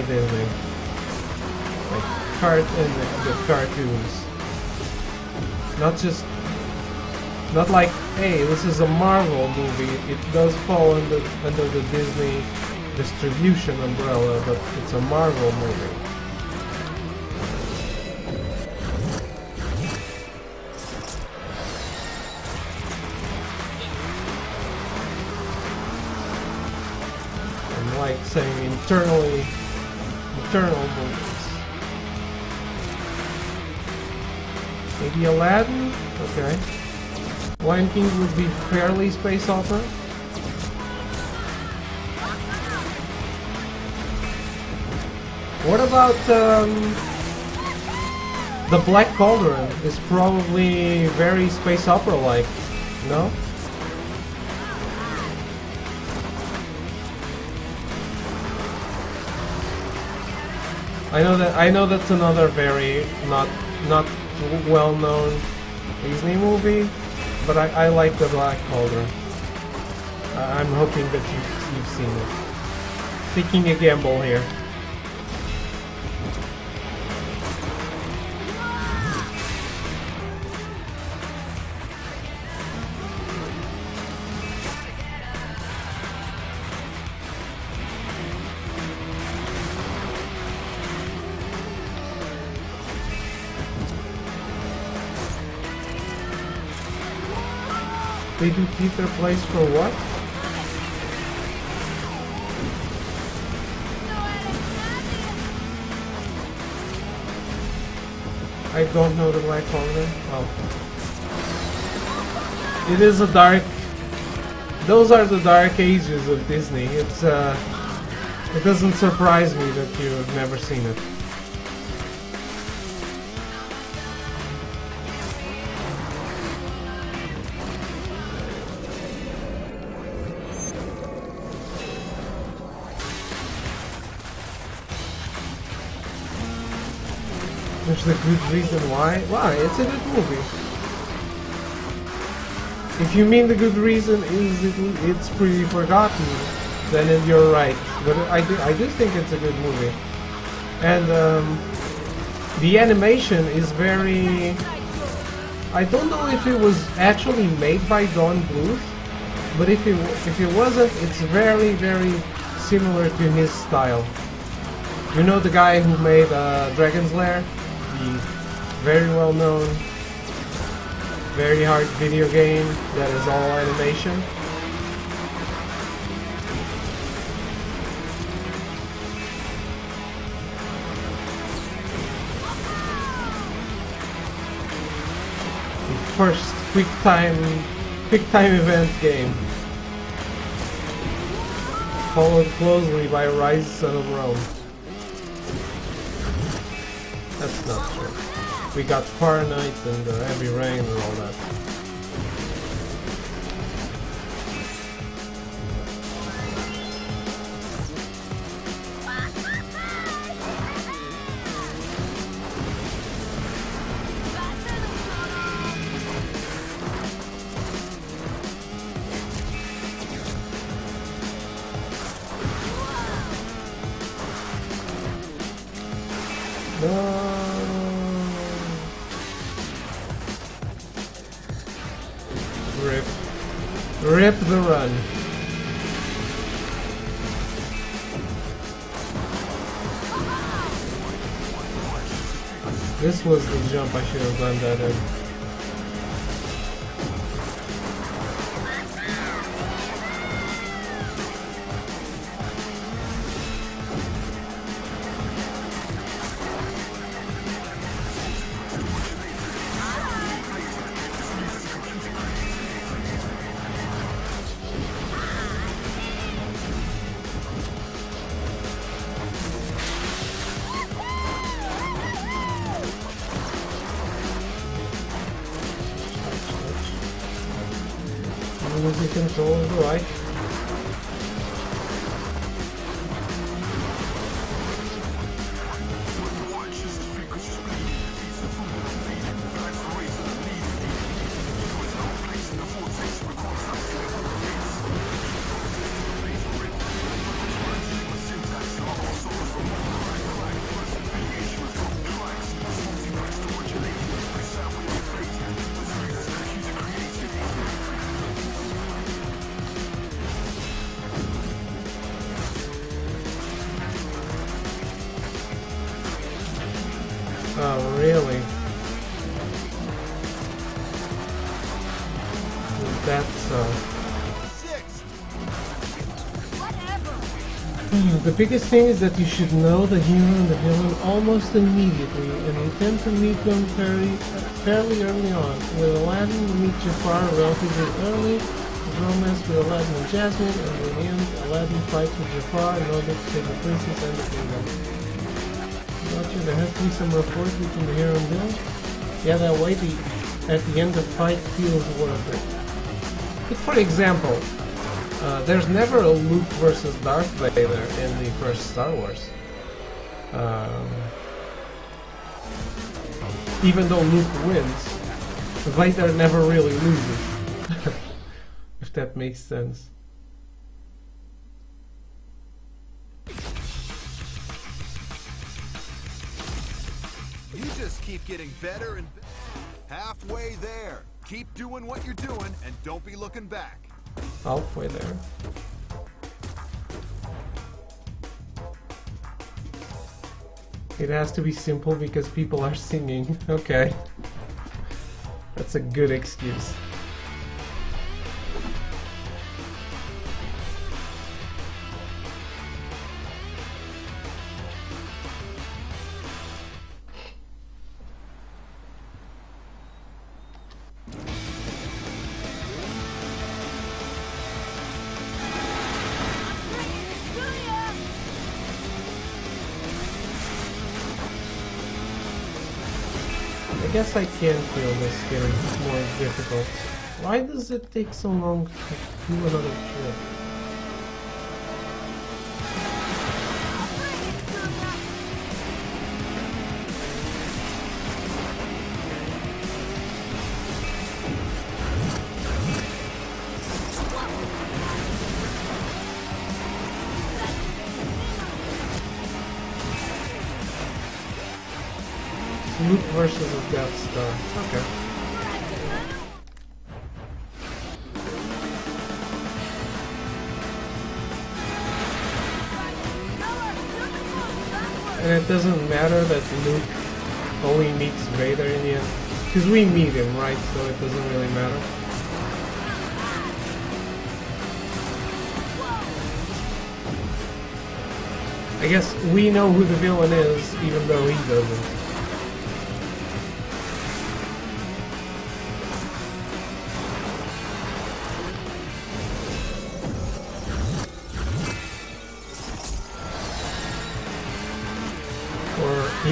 Disney, like the cartoons. Not like, hey, this is a Marvel movie. It does fall under the Disney distribution umbrella, but it's a Marvel movie. I'm like saying internal movies. Maybe Aladdin? Okay. Lion King would be fairly space opera. What about The Black Cauldron? Is probably very space opera-like, no? I know that's another very not well-known Disney movie, but I like The Black Cauldron. I'm hoping that you've seen it. Taking a gamble here. They do keep their place for what? I don't know The Black Cauldron. Oh. It is a dark... Those are the dark ages of Disney. It doesn't surprise me that you've never seen it. There's a good reason why. Why? It's a good movie. If you mean the good reason is it's pretty forgotten, then you're right. But I do think it's a good movie. And the animation is very... I don't know if it was actually made by Don Bluth, but if it wasn't, it's very, very similar to his style. You know the guy who made Dragon's Lair? The very well known, very hard video game that is all animation. first quick time event game, followed closely by Rise Son of Rome. That's not true. We got Fahrenheit and Heavy Rain and all that. Rip the run. This was the jump I should have done that in. Easy control of the right. Oh, really? That's the biggest thing is that you should know the hero and the villain almost immediately, and you tend to meet them fairly early on. With Aladdin, you meet Jafar relatively early, romance with Aladdin and Jasmine, and in the end, Aladdin fights with Jafar in order to save the princess and the kingdom. Gotcha, there has to be some rapport between the hero and villain. Yeah, that way at the end the fight feels worth it. But for example, there's never a Luke versus Darth Vader in the first Star Wars. Even though Luke wins, Vader never really loses. If that makes sense. You just keep getting better and better. Halfway there. Keep doing what you're doing and don't be looking back. Halfway there. It has to be simple because people are singing. Okay. That's a good excuse. I guess I can feel this getting more difficult. Why does it take so long to do another trip? Luke versus a Death Star. Okay. And it doesn't matter that Luke only meets Vader in the end. Because we meet him, right? So it doesn't really matter. I guess we know who the villain is, even though he doesn't.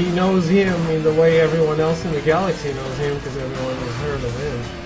he knows him in the way everyone else in the galaxy knows him, because everyone has heard of him.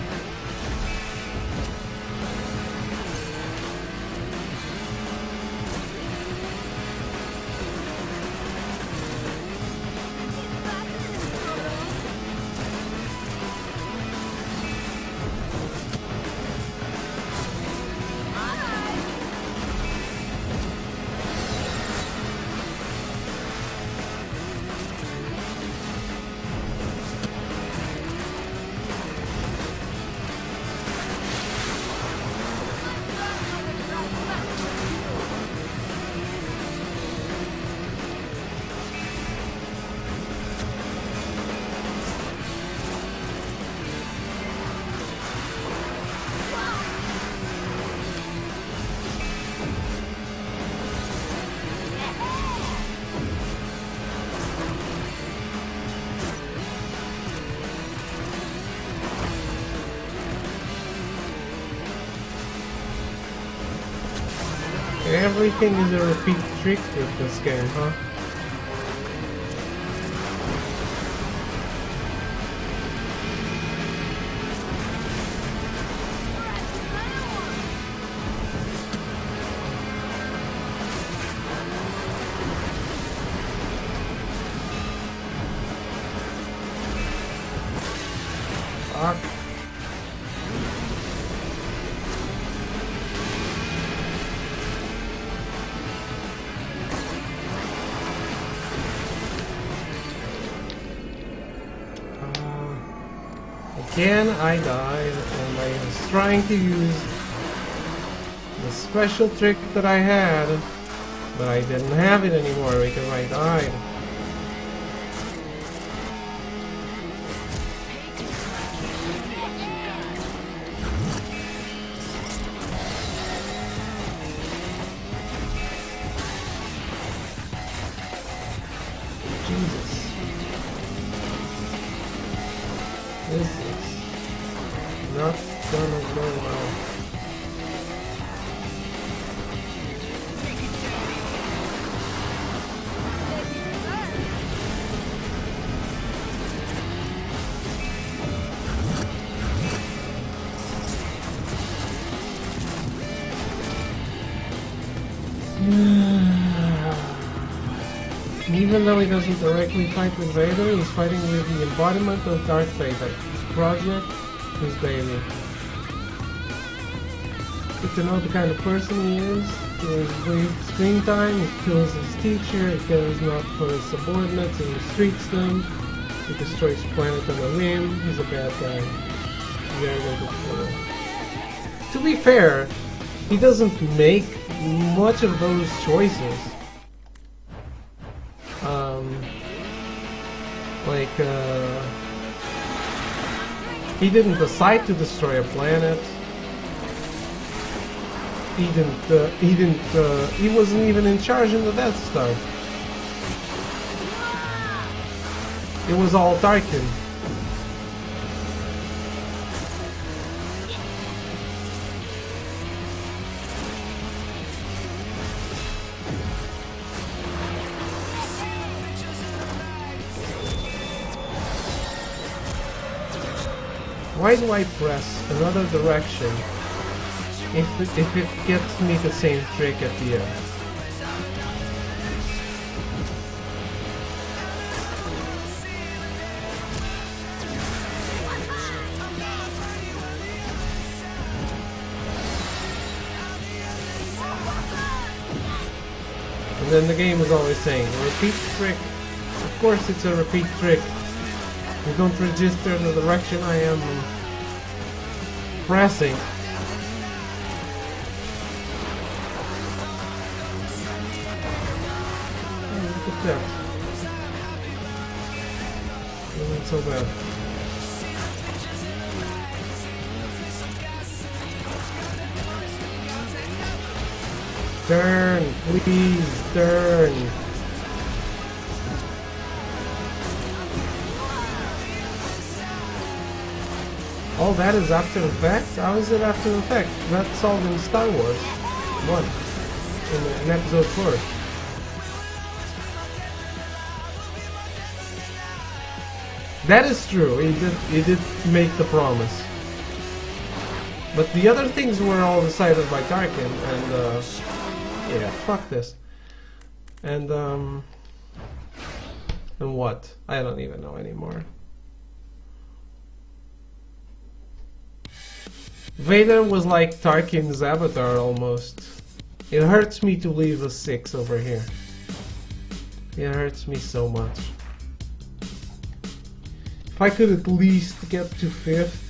Everything is a repeat trick with this game, huh? Fuck. Again, I died, and I was trying to use the special trick that I had, but I didn't have it anymore because I died. Jesus. This is not gonna go well. Even though he doesn't directly fight with Vader, he's fighting with the embodiment of Darth Vader. His project, his baby. Good to know the kind of person he is. In his brief screen time, he kills his teacher, he cares not for his subordinates, he mistreats them, he destroys the planet on a whim. He's a bad guy. Very good fool. To be fair, he doesn't make much of those choices. He didn't decide to destroy a planet. He wasn't even in charge in the Death Star. It was all Tarkin. Why do I press another direction if it gets me the same trick at the end? And then the game is always saying, repeat trick. Of course it's a repeat trick. You don't register the direction I am pressing. Oh, look at that. Not so bad. Turn, please, turn. Oh, that is After Effects? How is it After Effects? That's all in Star Wars 1, in episode 4. That is true. He did make the promise. But the other things were all decided by Tarkin, and yeah, fuck this. And what? I don't even know anymore. Vader was like Tarkin's avatar almost. It hurts me to leave a 6 over here. It hurts me so much. If I could at least get to 5th,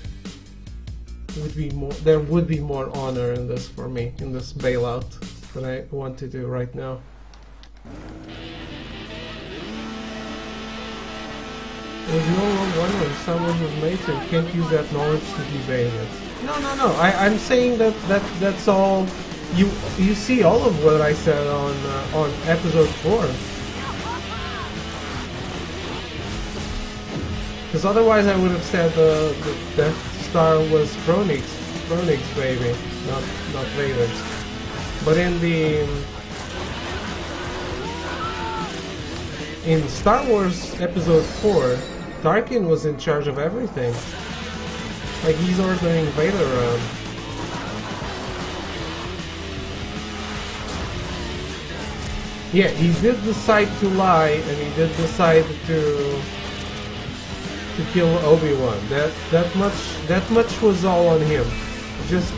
would be more. There would be more honor in this for me, in this bailout that I want to do right now. There's no one when someone was made, so you can't use that knowledge to debate it. No. I'm saying that's all. You see all of what I said on episode 4. Because otherwise I would have said the Death Star was Kronig's baby, not Vader's. But in Star Wars Episode 4, Tarkin was in charge of everything. Like, he's ordering Vader around. Yeah, he did decide to lie, and he did decide to kill Obi-Wan. That much was all on him. Just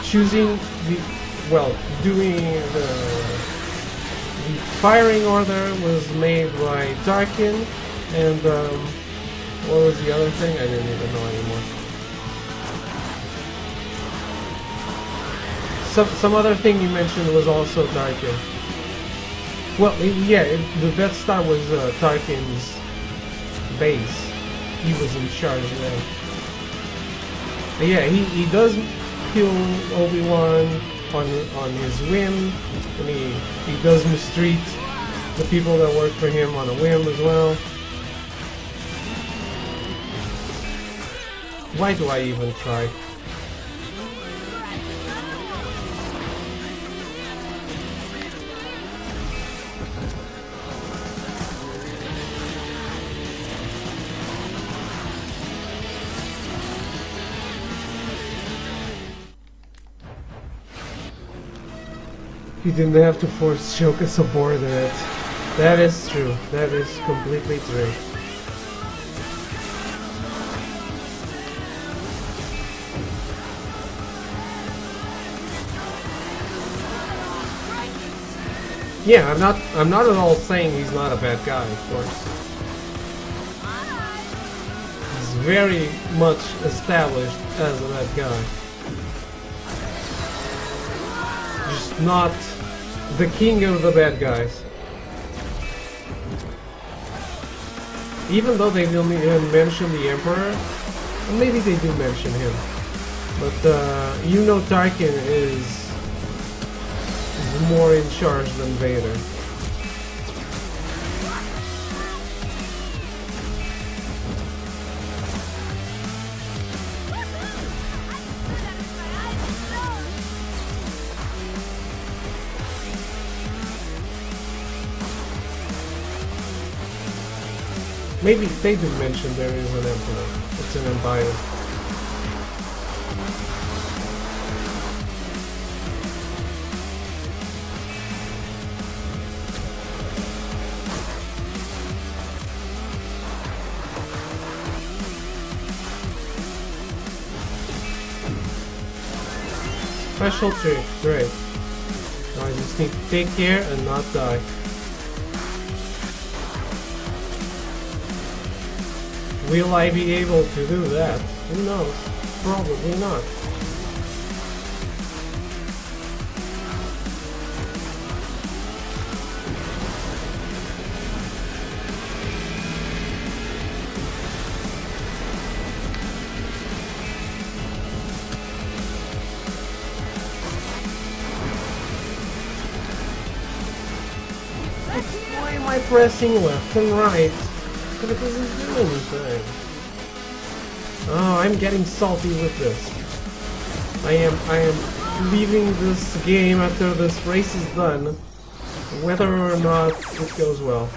choosing doing the firing order was made by Tarkin, and what was the other thing? I didn't even know anymore. Some other thing you mentioned was also Tarkin. Well, yeah, the Death Star was Tarkin's base. He was in charge there. But yeah, he does kill Obi-Wan on his whim, and he does mistreat the people that work for him on a whim as well. Why do I even try? You didn't have to force choke a subordinate. That is true. That is completely true. Yeah, I'm not at all saying he's not a bad guy, of course. He's very much established as a bad guy. Just not the king of the bad guys. Even though they don't even mention the Emperor, and maybe they do mention him, but you know Tarkin is more in charge than Vader. Maybe they do mention there is an Emperor. It's an Empire. Special trick, great. Now I just need to take care and not die. Will I be able to do that? Who knows? Probably not. Why am I pressing left and right? But it doesn't do anything. Oh, I'm getting salty with this. I am leaving this game after this race is done, whether or not it goes well.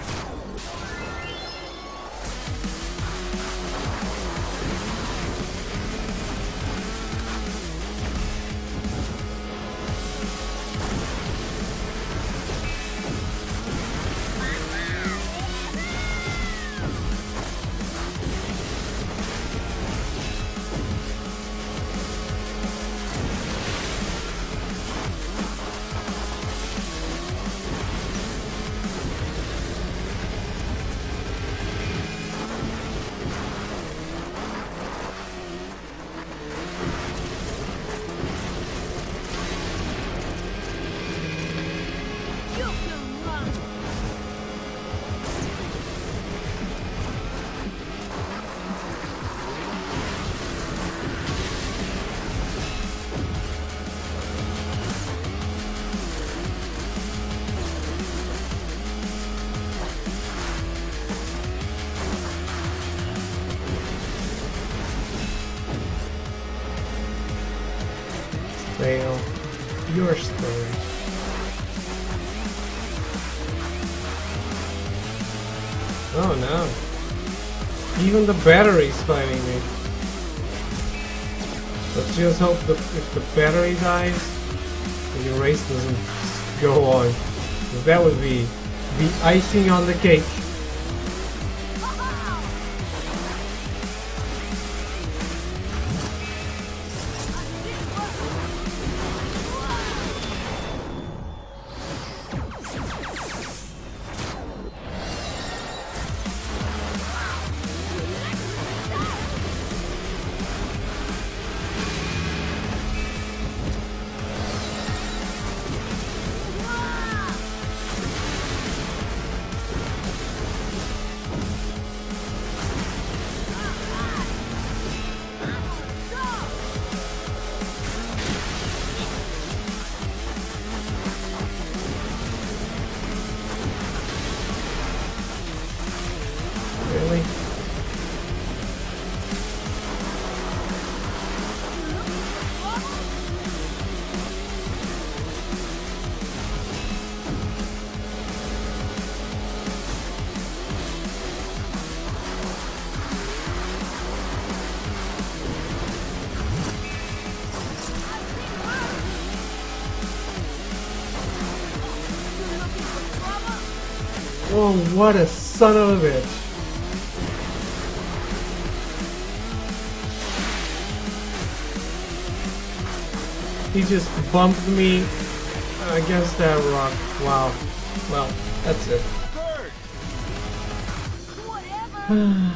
Fail. Your story. Oh no. Even the battery's fighting me. Let's just hope that if the battery dies, the race doesn't go on. 'Cause that would be the icing on the cake. Really? Oh, what a son of a bitch. He just bumped me against that rock. Wow. Well, that's it. Whatever.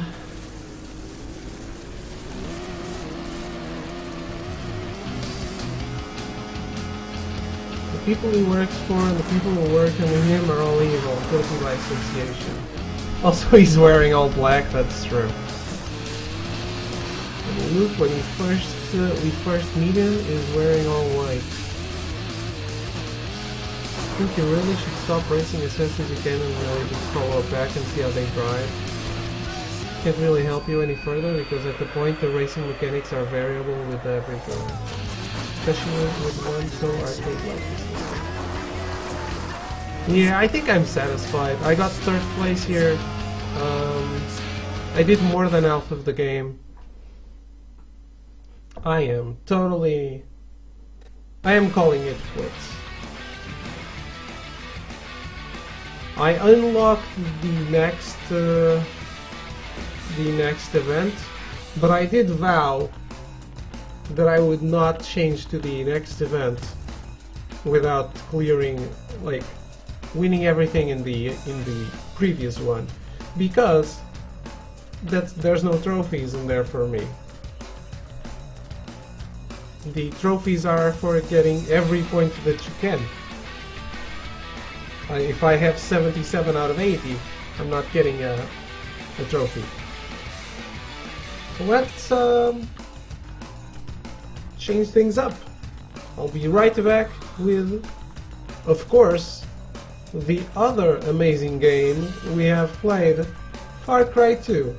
The people he works for and the people who work under him are all evil, guilty by association. Also, he's wearing all black, that's true. And Luke, when we first meet him, is wearing all white. I think you really should stop racing as fast as you can and really just follow up back and see how they drive. Can't really help you any further because at the point the racing mechanics are variable with everything. Especially with one so arcade-like. Yeah, I think I'm satisfied. I got third place here. I did more than half of the game. I am calling it quits. I unlocked the next event, but I did vow that I would not change to the next event without clearing, like, winning everything in the previous one, because there's no trophies in there for me. The trophies are for getting every point that you can. If I have 77 out of 80, I'm not getting a trophy. So let's change things up. I'll be right back with, of course, the other amazing game we have played, Far Cry 2.